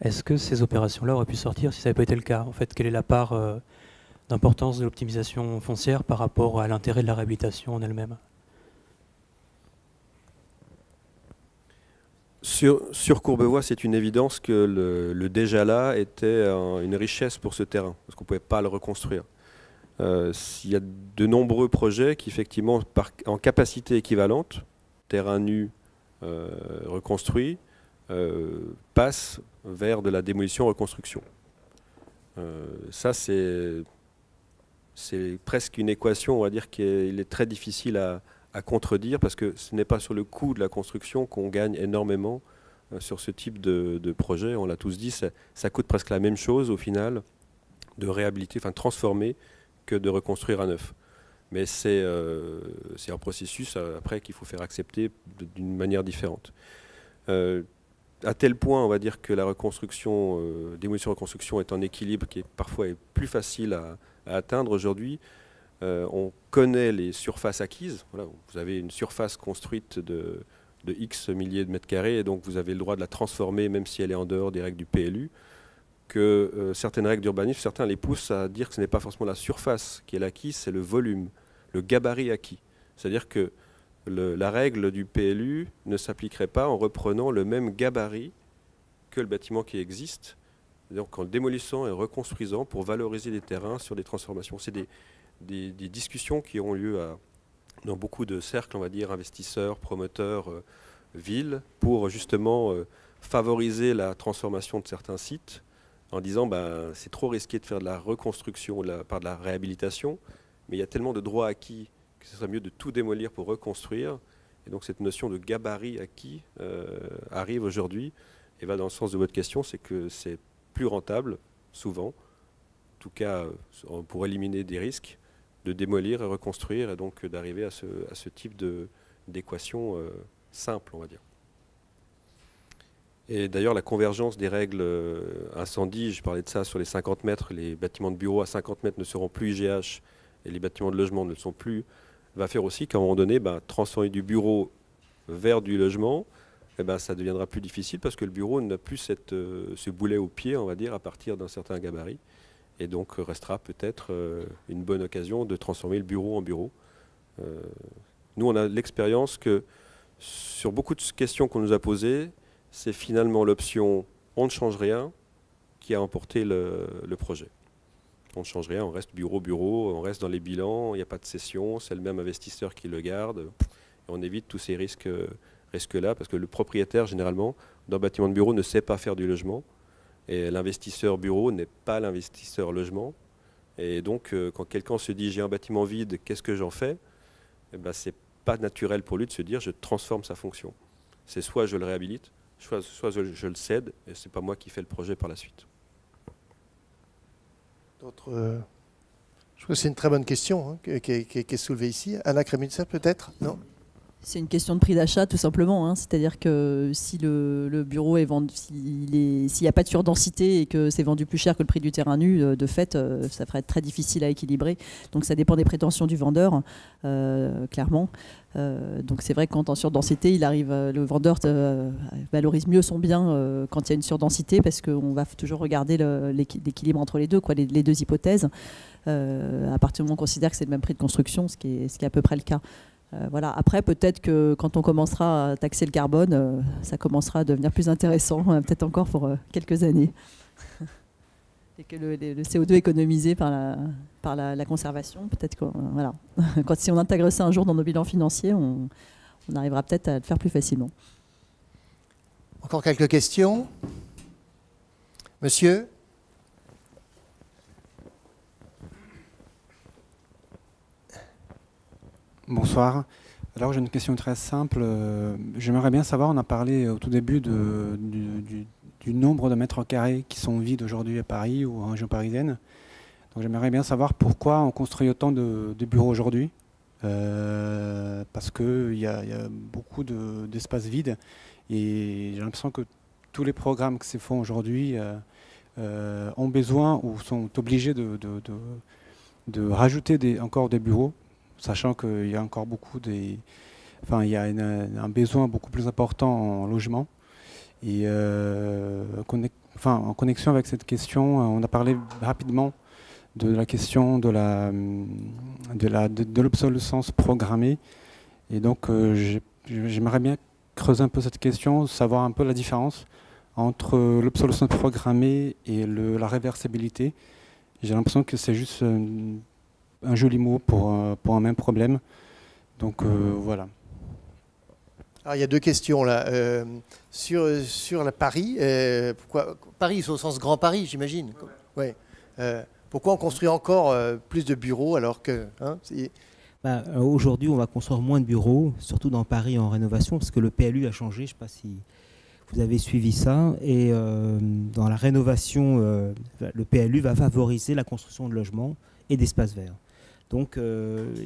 Est-ce que ces opérations-là auraient pu sortir si ça n'avait pas été le cas? En fait, quelle est la part d'importance de l'optimisation foncière par rapport à l'intérêt de la réhabilitation en elle-même? Sur Courbevoie, c'est une évidence que le déjà là était une richesse pour ce terrain, parce qu'on ne pouvait pas le reconstruire. Il y a de nombreux projets qui, effectivement, en capacité équivalente, terrain nu reconstruit, passent vers de la démolition-reconstruction. Ça, c'est presque une équation, on va dire, qu'il est très difficile à contredire, parce que ce n'est pas sur le coût de la construction qu'on gagne énormément sur ce type de projet. On l'a tous dit, ça coûte presque la même chose au final de réhabiliter, enfin transformer, que de reconstruire à neuf. Mais c'est un processus après qu'il faut faire accepter d'une manière différente. À tel point, on va dire que la reconstruction, démolition-reconstruction est en équilibre qui parfois est plus facile à atteindre aujourd'hui. On connaît les surfaces acquises. Voilà, vous avez une surface construite de X milliers de mètres carrés et donc vous avez le droit de la transformer même si elle est en dehors des règles du PLU. Que certaines règles d'urbanisme, certains les poussent à dire que ce n'est pas forcément la surface qui est l'acquise, c'est le volume, le gabarit acquis. C'est-à-dire que la règle du PLU ne s'appliquerait pas en reprenant le même gabarit que le bâtiment qui existe, donc en démolissant et reconstruisant pour valoriser les terrains sur des transformations. C'est des discussions qui ont lieu dans beaucoup de cercles, on va dire, investisseurs, promoteurs, villes, pour justement favoriser la transformation de certains sites, en disant c'est trop risqué de faire de la reconstruction par de la réhabilitation, mais il y a tellement de droits acquis que ce serait mieux de tout démolir pour reconstruire. Et donc cette notion de gabarit acquis arrive aujourd'hui et va dans le sens de votre question, c'est que c'est plus rentable, souvent, en tout cas pour éliminer des risques, de démolir et reconstruire, et donc d'arriver à ce type d'équation simple, on va dire. Et d'ailleurs, la convergence des règles incendie, je parlais de ça sur les 50 mètres, les bâtiments de bureaux à 50 mètres ne seront plus IGH et les bâtiments de logement ne le sont plus, va faire aussi qu'à un moment donné, transformer du bureau vers du logement, ça deviendra plus difficile parce que le bureau n'a plus ce boulet au pied, on va dire, à partir d'un certain gabarit. Et donc restera peut-être une bonne occasion de transformer le bureau en bureau. Nous, on a l'expérience que sur beaucoup de questions qu'on nous a posées, c'est finalement l'option « on ne change rien » qui a emporté le projet. On ne change rien, on reste bureau, on reste dans les bilans, il n'y a pas de cession, c'est le même investisseur qui le garde. Et on évite tous ces risques-là, parce que le propriétaire, généralement, d'un bâtiment de bureau, ne sait pas faire du logement. Et l'investisseur bureau n'est pas l'investisseur logement. Et donc, quand quelqu'un se dit « j'ai un bâtiment vide, qu'est-ce que j'en fais ?» ce n'est pas naturel pour lui de se dire « je transforme sa fonction ». C'est soit je le réhabilite, soit je le cède, et ce n'est pas moi qui fais le projet par la suite. Je trouve que c'est une très bonne question qui est soulevée ici. Anna Kremitzer, peut-être? Non? C'est une question de prix d'achat tout simplement, hein. C'est-à-dire que si le bureau est vendu, s'il n'y a pas de surdensité et que c'est vendu plus cher que le prix du terrain nu, de fait, ça ferait être très difficile à équilibrer. Donc ça dépend des prétentions du vendeur, clairement. Donc c'est vrai que quand en surdensité, le vendeur valorise mieux son bien quand il y a une surdensité, parce qu'on va toujours regarder l'équilibre entre les deux, quoi, les deux hypothèses. À partir du moment où on considère que c'est le même prix de construction, ce qui est à peu près le cas. Voilà. Après, peut-être que quand on commencera à taxer le carbone, ça commencera à devenir plus intéressant, peut-être encore pour quelques années. Et que le CO2 économisé par la conservation, peut-être que voilà. Si on intègre ça un jour dans nos bilans financiers, on arrivera peut-être à le faire plus facilement. Encore quelques questions? Monsieur? Bonsoir. Alors j'ai une question très simple. J'aimerais bien savoir, on a parlé au tout début du nombre de mètres carrés qui sont vides aujourd'hui à Paris ou en région parisienne. Donc j'aimerais bien savoir pourquoi on construit autant de bureaux aujourd'hui. Parce qu'il y a beaucoup d'espaces vides et j'ai l'impression que tous les programmes qui se font aujourd'hui ont besoin ou sont obligés de rajouter encore des bureaux, sachant qu'il y a encore il y a un besoin beaucoup plus important en logement. Et en connexion avec cette question, on a parlé rapidement de la question de l'obsolescence programmée. Et donc, j'aimerais bien creuser un peu cette question, savoir un peu la différence entre l'obsolescence programmée et la réversibilité. J'ai l'impression que c'est juste un joli mot pour un même problème. Donc voilà. Alors, il y a deux questions là. Sur la Paris, pourquoi Paris, c'est au sens Grand Paris, j'imagine. Ouais. Pourquoi on construit encore plus de bureaux alors que... Aujourd'hui, on va construire moins de bureaux, surtout dans Paris en rénovation, parce que le PLU a changé. Je ne sais pas si vous avez suivi ça. Et dans la rénovation, le PLU va favoriser la construction de logements et d'espaces verts. Donc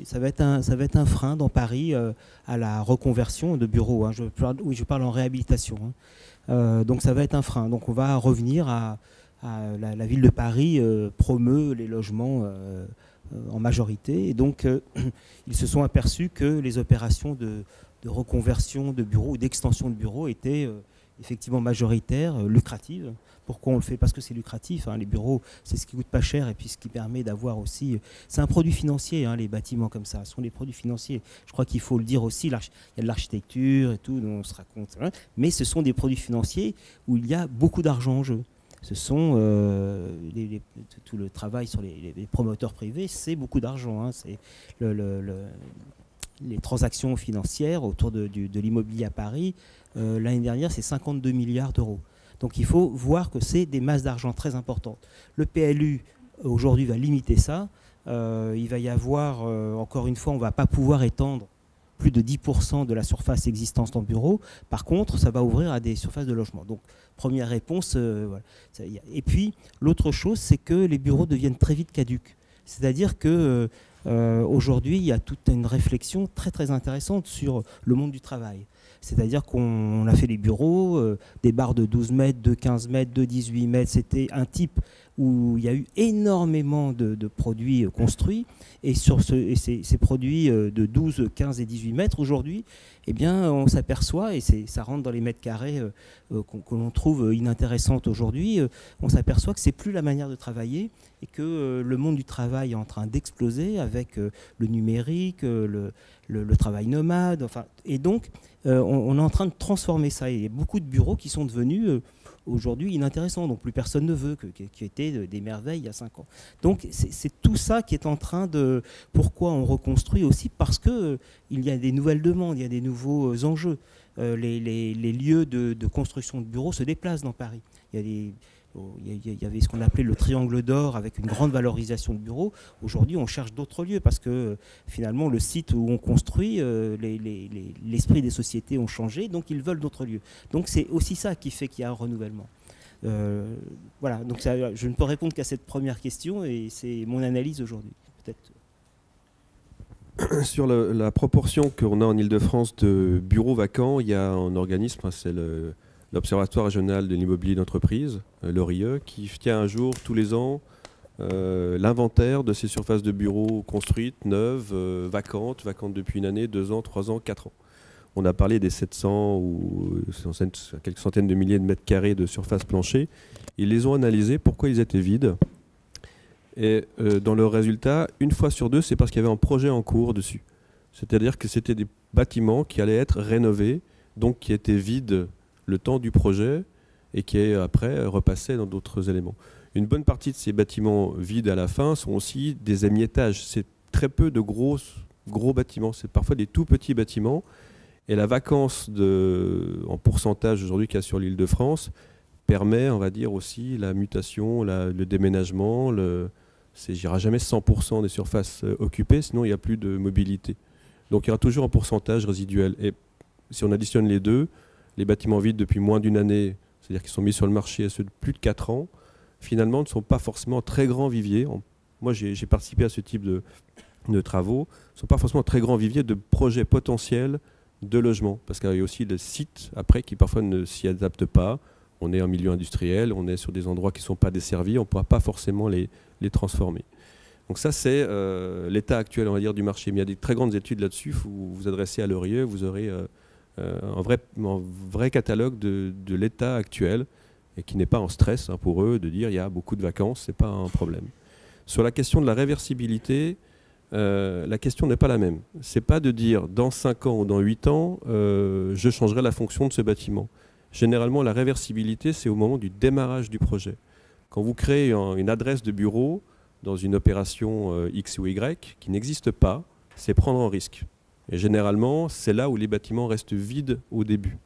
ça va être un frein dans Paris à la reconversion de bureaux. Hein. Je parle en réhabilitation. Hein. Donc ça va être un frein. Donc on va revenir à la ville de Paris promeut les logements en majorité. Et donc ils se sont aperçus que les opérations de reconversion de bureaux ou d'extension de bureaux étaient effectivement majoritaires, lucratives. Pourquoi on le fait? Parce que c'est lucratif. Hein. Les bureaux, c'est ce qui coûte pas cher et puis ce qui permet d'avoir aussi... C'est un produit financier, hein, les bâtiments comme ça. Ce sont des produits financiers. Je crois qu'il faut le dire aussi. Il y a de l'architecture et tout, dont on se raconte. Hein. Mais ce sont des produits financiers où il y a beaucoup d'argent en jeu. Ce sont tout le travail sur les promoteurs privés, c'est beaucoup d'argent. Hein. C'est les transactions financières autour de l'immobilier à Paris. L'année dernière, c'est 52 milliards d'euros. Donc il faut voir que c'est des masses d'argent très importantes. Le PLU, aujourd'hui, va limiter ça. Il va y avoir, encore une fois, on ne va pas pouvoir étendre plus de 10% de la surface existante en bureau. Par contre, ça va ouvrir à des surfaces de logement. Donc, première réponse. Voilà. Et puis, l'autre chose, c'est que les bureaux deviennent très vite caducs. C'est-à-dire que aujourd'hui, il y a toute une réflexion très, très intéressante sur le monde du travail. C'est-à-dire qu'on a fait des bureaux, des barres de 12 mètres, de 15 mètres, de 18 mètres. C'était un type où il y a eu énormément de produits construits. Et sur ces produits de 12, 15 et 18 mètres, aujourd'hui, eh bien, on s'aperçoit, et ça rentre dans les mètres carrés que l'on trouve inintéressantes aujourd'hui, on s'aperçoit que ce n'est plus la manière de travailler et que le monde du travail est en train d'exploser avec le numérique, le travail nomade. Enfin, et donc, on est en train de transformer ça. Il y a beaucoup de bureaux qui sont devenus aujourd'hui inintéressants, donc plus personne ne veut, qui étaient des merveilles il y a 5 ans. Donc c'est tout ça qui est en train de... Pourquoi on reconstruit aussi? Parce qu'il y a des nouvelles demandes, il y a des nouveaux enjeux. Les lieux de construction de bureaux se déplacent dans Paris. Il y avait ce qu'on appelait le triangle d'or avec une grande valorisation de bureaux. Aujourd'hui, on cherche d'autres lieux parce que finalement, le site où on construit, l'esprit des sociétés ont changé, donc ils veulent d'autres lieux. Donc c'est aussi ça qui fait qu'il y a un renouvellement. Voilà, donc je ne peux répondre qu'à cette première question et c'est mon analyse aujourd'hui. Peut-être. sur la proportion qu'on a en Ile-de-France de bureaux vacants, il y a un organisme, hein, c'est l'Observatoire régional de l'immobilier d'entreprise, l'ORIE, qui tient un jour tous les ans l'inventaire de ces surfaces de bureaux construites, neuves, vacantes depuis une année, 2 ans, 3 ans, 4 ans. On a parlé des 700 ou quelques centaines de milliers de mètres carrés de surface planchée. Ils les ont analysés, pourquoi ils étaient vides. Et dans le résultat, 1 fois sur 2, c'est parce qu'il y avait un projet en cours dessus. C'est-à-dire que c'était des bâtiments qui allaient être rénovés, donc qui étaient vides le temps du projet et qui après repassaient dans d'autres éléments. Une bonne partie de ces bâtiments vides à la fin sont aussi des émiettage. C'est très peu de gros bâtiments, c'est parfois des tout petits bâtiments. Et la vacance en pourcentage aujourd'hui qu'il y a sur l'Île-de-France permet, on va dire, aussi la mutation, le déménagement. Je dirais jamais 100% des surfaces occupées, sinon il n'y a plus de mobilité. Donc il y aura toujours un pourcentage résiduel. Et si on additionne les deux, les bâtiments vides depuis moins d'une année, c'est-à-dire qui sont mis sur le marché à ceux de plus de 4 ans, finalement ne sont pas forcément très grands viviers. Moi j'ai participé à ce type de travaux, ne sont pas forcément très grands viviers de projets potentiels de logement, parce qu'il y a aussi des sites après qui parfois ne s'y adaptent pas. On est en milieu industriel, on est sur des endroits qui ne sont pas desservis, on ne pourra pas forcément les transformer. Donc ça c'est l'état actuel, on va dire, du marché. Mais il y a des très grandes études là-dessus, vous vous adressez à l'ORIE, vous aurez un vrai catalogue de l'état actuel, et qui n'est pas en stress, hein, pour eux de dire il y a beaucoup de vacances, ce n'est pas un problème. Sur la question de la réversibilité, la question n'est pas la même. Ce n'est pas de dire dans 5 ans ou dans 8 ans, je changerai la fonction de ce bâtiment. Généralement, la réversibilité, c'est au moment du démarrage du projet. Quand vous créez une adresse de bureau dans une opération X ou Y qui n'existe pas, c'est prendre un risque. Et généralement, c'est là où les bâtiments restent vides au début.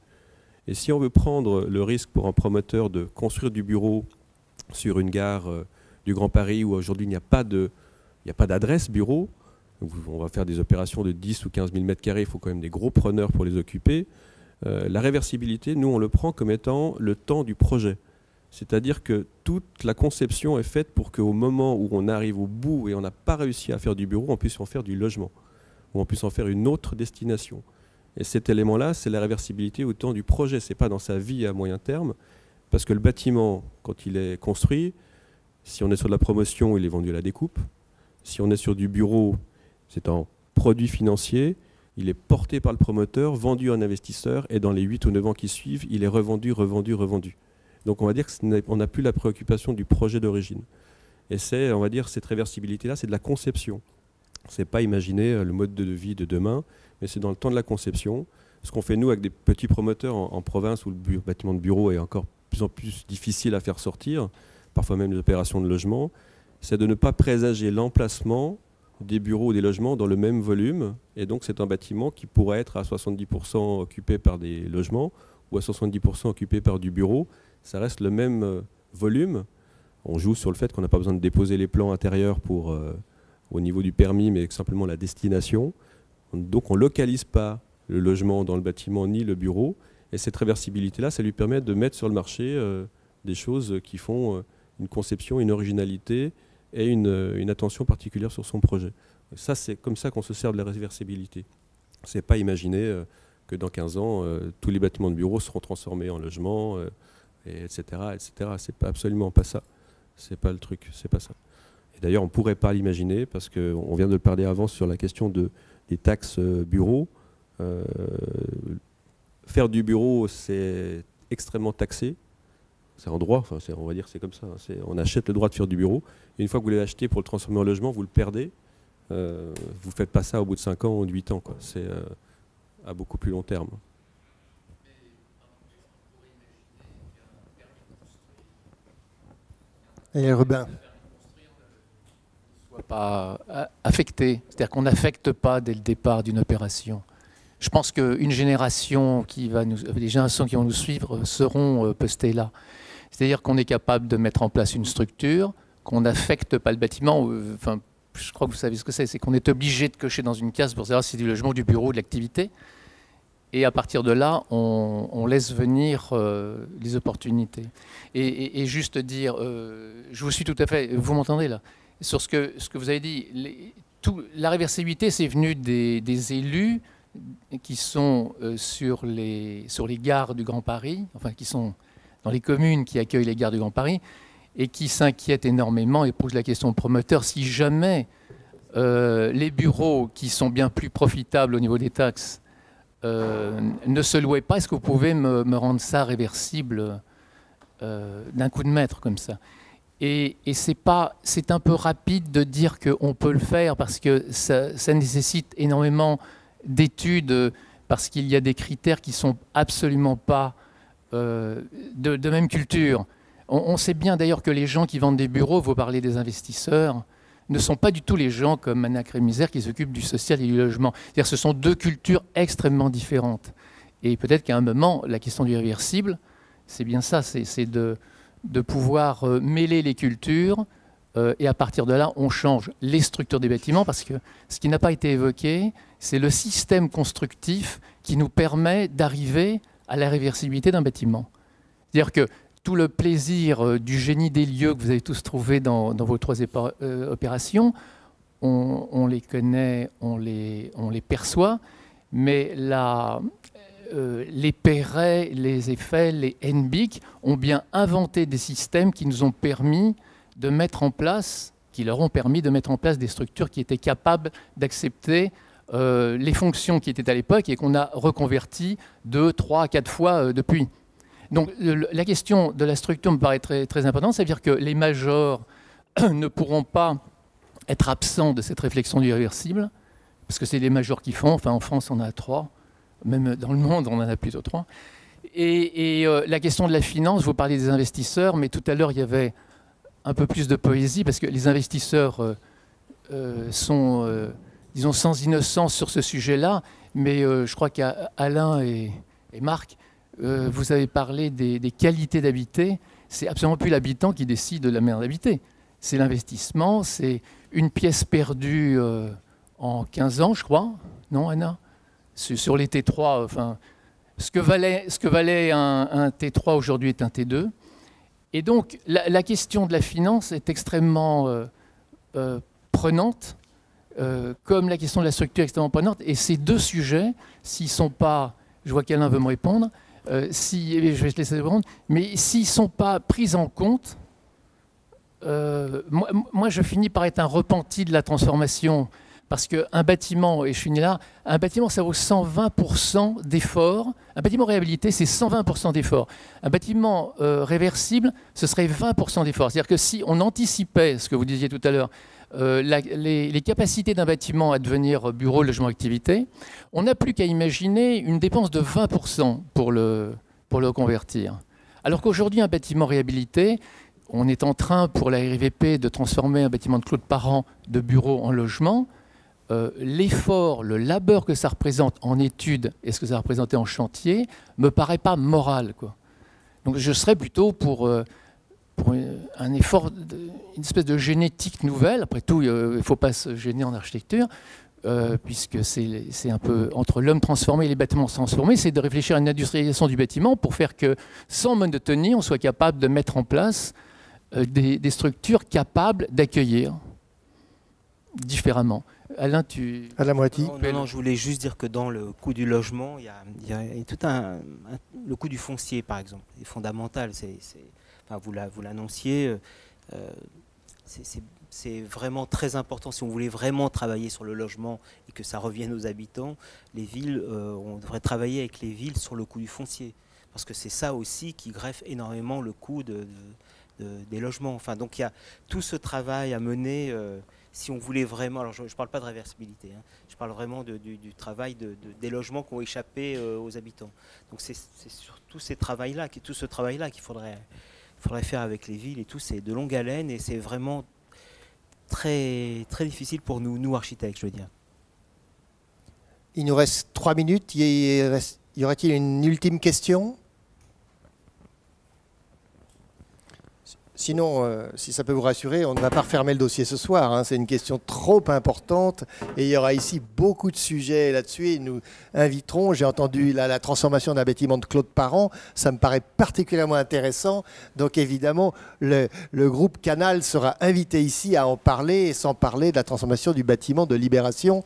Et si on veut prendre le risque pour un promoteur de construire du bureau sur une gare du Grand Paris où aujourd'hui il n'y a pas d'adresse bureau, on va faire des opérations de 10 ou 15 000 m², il faut quand même des gros preneurs pour les occuper. La réversibilité, nous on le prend comme étant le temps du projet. C'est-à-dire que toute la conception est faite pour qu'au moment où on arrive au bout et on n'a pas réussi à faire du bureau, on puisse en faire du logement, ou on puisse en faire une autre destination. Et cet élément-là, c'est la réversibilité au temps du projet, ce n'est pas dans sa vie à moyen terme, parce que le bâtiment, quand il est construit, si on est sur de la promotion, il est vendu à la découpe. Si on est sur du bureau, c'est un produit financier, il est porté par le promoteur, vendu à un investisseur, et dans les 8 ou 9 ans qui suivent, il est revendu, revendu, revendu. Donc on va dire qu'on n'a plus la préoccupation du projet d'origine. Et on va dire, cette réversibilité-là, c'est de la conception. Ce n'est pas imaginer le mode de vie de demain, mais c'est dans le temps de la conception. Ce qu'on fait nous avec des petits promoteurs en province où le bâtiment de bureau est encore de plus en plus difficile à faire sortir, parfois même les opérations de logement, c'est de ne pas présager l'emplacement des bureaux ou des logements dans le même volume. Et donc c'est un bâtiment qui pourrait être à 70% occupé par des logements ou à 70% occupé par du bureau. Ça reste le même volume. On joue sur le fait qu'on n'a pas besoin de déposer les plans intérieurs au niveau du permis, mais simplement la destination. Donc on ne localise pas le logement dans le bâtiment ni le bureau. Et cette réversibilité-là, ça lui permet de mettre sur le marché des choses qui font une conception, une originalité et une attention particulière sur son projet. Et ça, c'est comme ça qu'on se sert de la réversibilité. Ce n'est pas imaginer que dans 15 ans, tous les bâtiments de bureaux seront transformés en logements, etc., etc. C'est absolument pas ça. C'est pas le truc, c'est pas ça. Et d'ailleurs, on ne pourrait pas l'imaginer parce qu'on vient de le parler avant sur la question des taxes bureaux. Faire du bureau, c'est extrêmement taxé. C'est en droit, enfin, on va dire c'est comme ça. On achète le droit de faire du bureau. Et une fois que vous l'avez acheté pour le transformer en logement, vous le perdez. Vous ne faites pas ça au bout de 5 ans ou de 8 ans. C'est à beaucoup plus long terme. Et Rubin. Soit pas affecté, c'est-à-dire qu'on n'affecte pas dès le départ d'une opération. Je pense qu'une génération les générations qui vont nous suivre seront postées là. C'est-à-dire qu'on est capable de mettre en place une structure, qu'on n'affecte pas le bâtiment. Enfin, je crois que vous savez ce que c'est qu'on est obligé de cocher dans une case pour savoir si c'est du logement, du bureau, de l'activité. Et à partir de là, on laisse venir les opportunités. Et juste dire, je vous suis tout à fait, vous m'entendez là, sur ce que vous avez dit, la réversibilité, c'est venu des élus qui sont sur les gares du Grand Paris, enfin qui sont dans les communes qui accueillent les gares du Grand Paris, et qui s'inquiètent énormément et posent la question aux promoteurs si jamais les bureaux qui sont bien plus profitables au niveau des taxes ne se louaient pas, est-ce que vous pouvez me rendre ça réversible d'un coup de maître comme ça? Et c'est un peu rapide de dire qu'on peut le faire parce que ça nécessite énormément d'études, parce qu'il y a des critères qui ne sont absolument pas de même culture. On sait bien d'ailleurs que les gens qui vendent des bureaux, vous parlez des investisseurs, ne sont pas du tout les gens comme Anna Crémizer qui s'occupent du social et du logement. C'est-à-dire ce sont deux cultures extrêmement différentes. Et peut-être qu'à un moment, la question du réversible, c'est bien ça, c'est de pouvoir mêler les cultures et à partir de là, on change les structures des bâtiments parce que ce qui n'a pas été évoqué, c'est le système constructif qui nous permet d'arriver à la réversibilité d'un bâtiment. C'est-à-dire que tout le plaisir du génie des lieux que vous avez tous trouvé dans vos 3 opérations, on les connaît, on les perçoit, mais les Perret, les Eiffel, les NBIC ont bien inventé des systèmes qui nous ont permis de mettre en place, qui leur ont permis de mettre en place des structures qui étaient capables d'accepter les fonctions qui étaient à l'époque et qu'on a reconverties 2, 3, 4 fois depuis. Donc la question de la structure me paraît très, très importante, c'est-à-dire que les majors ne pourront pas être absents de cette réflexion du réversible, parce que c'est les majors qui font, enfin en France on en a 3, même dans le monde on en a plutôt 3. Et la question de la finance, vous parlez des investisseurs, mais tout à l'heure il y avait un peu plus de poésie, parce que les investisseurs sont, disons, sans innocence sur ce sujet-là, mais je crois qu'Alain et Marc, vous avez parlé des qualités d'habiter. C'est absolument plus l'habitant qui décide de la manière d'habiter. C'est l'investissement, c'est une pièce perdue en 15 ans, je crois. Non, Anna? Sur les T3, enfin, ce que valait un T3 aujourd'hui est un T2. Et donc, la question de la finance est extrêmement prenante, comme la question de la structure est extrêmement prenante. Et ces deux sujets, s'ils ne sont pas... Je vois qu'Alain veut me répondre. Je vais te laisser répondre, mais s'ils ne sont pas pris en compte, moi je finis par être un repenti de la transformation, parce qu'un bâtiment, et je finis là, un bâtiment ça vaut 120% d'efforts, un bâtiment réhabilité c'est 120% d'efforts, un bâtiment réversible ce serait 20% d'efforts, c'est-à-dire que si on anticipait ce que vous disiez tout à l'heure, les capacités d'un bâtiment à devenir bureau, logement, activité, on n'a plus qu'à imaginer une dépense de 20% pour le convertir. Alors qu'aujourd'hui, un bâtiment réhabilité, on est en train pour la RIVP de transformer un bâtiment de Claude Parent de bureau en logement. L'effort, le labeur que ça représente en études et ce que ça représentait en chantier me paraît pas moral, quoi. Donc je serais plutôt pour un effort, une espèce de génétique nouvelle. Après tout, il ne faut pas se gêner en architecture, puisque c'est un peu entre l'homme transformé et les bâtiments transformés, c'est de réfléchir à une industrialisation du bâtiment pour faire que, sans monotonie, on soit capable de mettre en place des structures capables d'accueillir différemment. Alain, tu... À la moitié. Non, je voulais juste dire que dans le coût du logement, il y a tout le coût du foncier, par exemple, est fondamental. Enfin, vous l'annonciez, c'est vraiment très important. Si on voulait vraiment travailler sur le logement et que ça revienne aux habitants, les villes, on devrait travailler avec les villes sur le coût du foncier. Parce que c'est ça aussi qui greffe énormément le coût des logements. Enfin, donc il y a tout ce travail à mener. Si on voulait vraiment, alors je ne parle pas de réversibilité, hein, je parle vraiment du travail des logements qui ont échappé aux habitants. Donc c'est sur tout ce travail-là qu'il faudrait faire avec les villes et tout. C'est de longue haleine et c'est vraiment très, très difficile pour nous architectes, je veux dire. Il nous reste 3 minutes. Y aurait-il une ultime question ? Sinon, si ça peut vous rassurer, on ne va pas refermer le dossier ce soir, hein. C'est une question trop importante et il y aura ici beaucoup de sujets là-dessus. Et nous inviterons, j'ai entendu la transformation d'un bâtiment de Claude Parent, ça me paraît particulièrement intéressant. Donc évidemment, le groupe Canal sera invité ici à en parler, et sans parler de la transformation du bâtiment de Libération,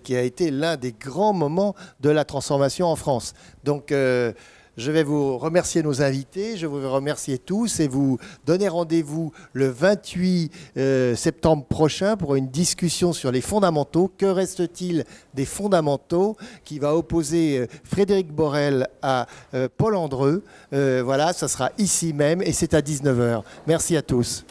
qui a été l'un des grands moments de la transformation en France. Donc je vais vous remercier nos invités, je vous remercier tous et vous donner rendez-vous le 28 septembre prochain pour une discussion sur les fondamentaux. Que reste-t-il des fondamentaux, qui va opposer Frédéric Borel à Paul Andreu. Voilà, ça sera ici même et c'est à 19 h. Merci à tous.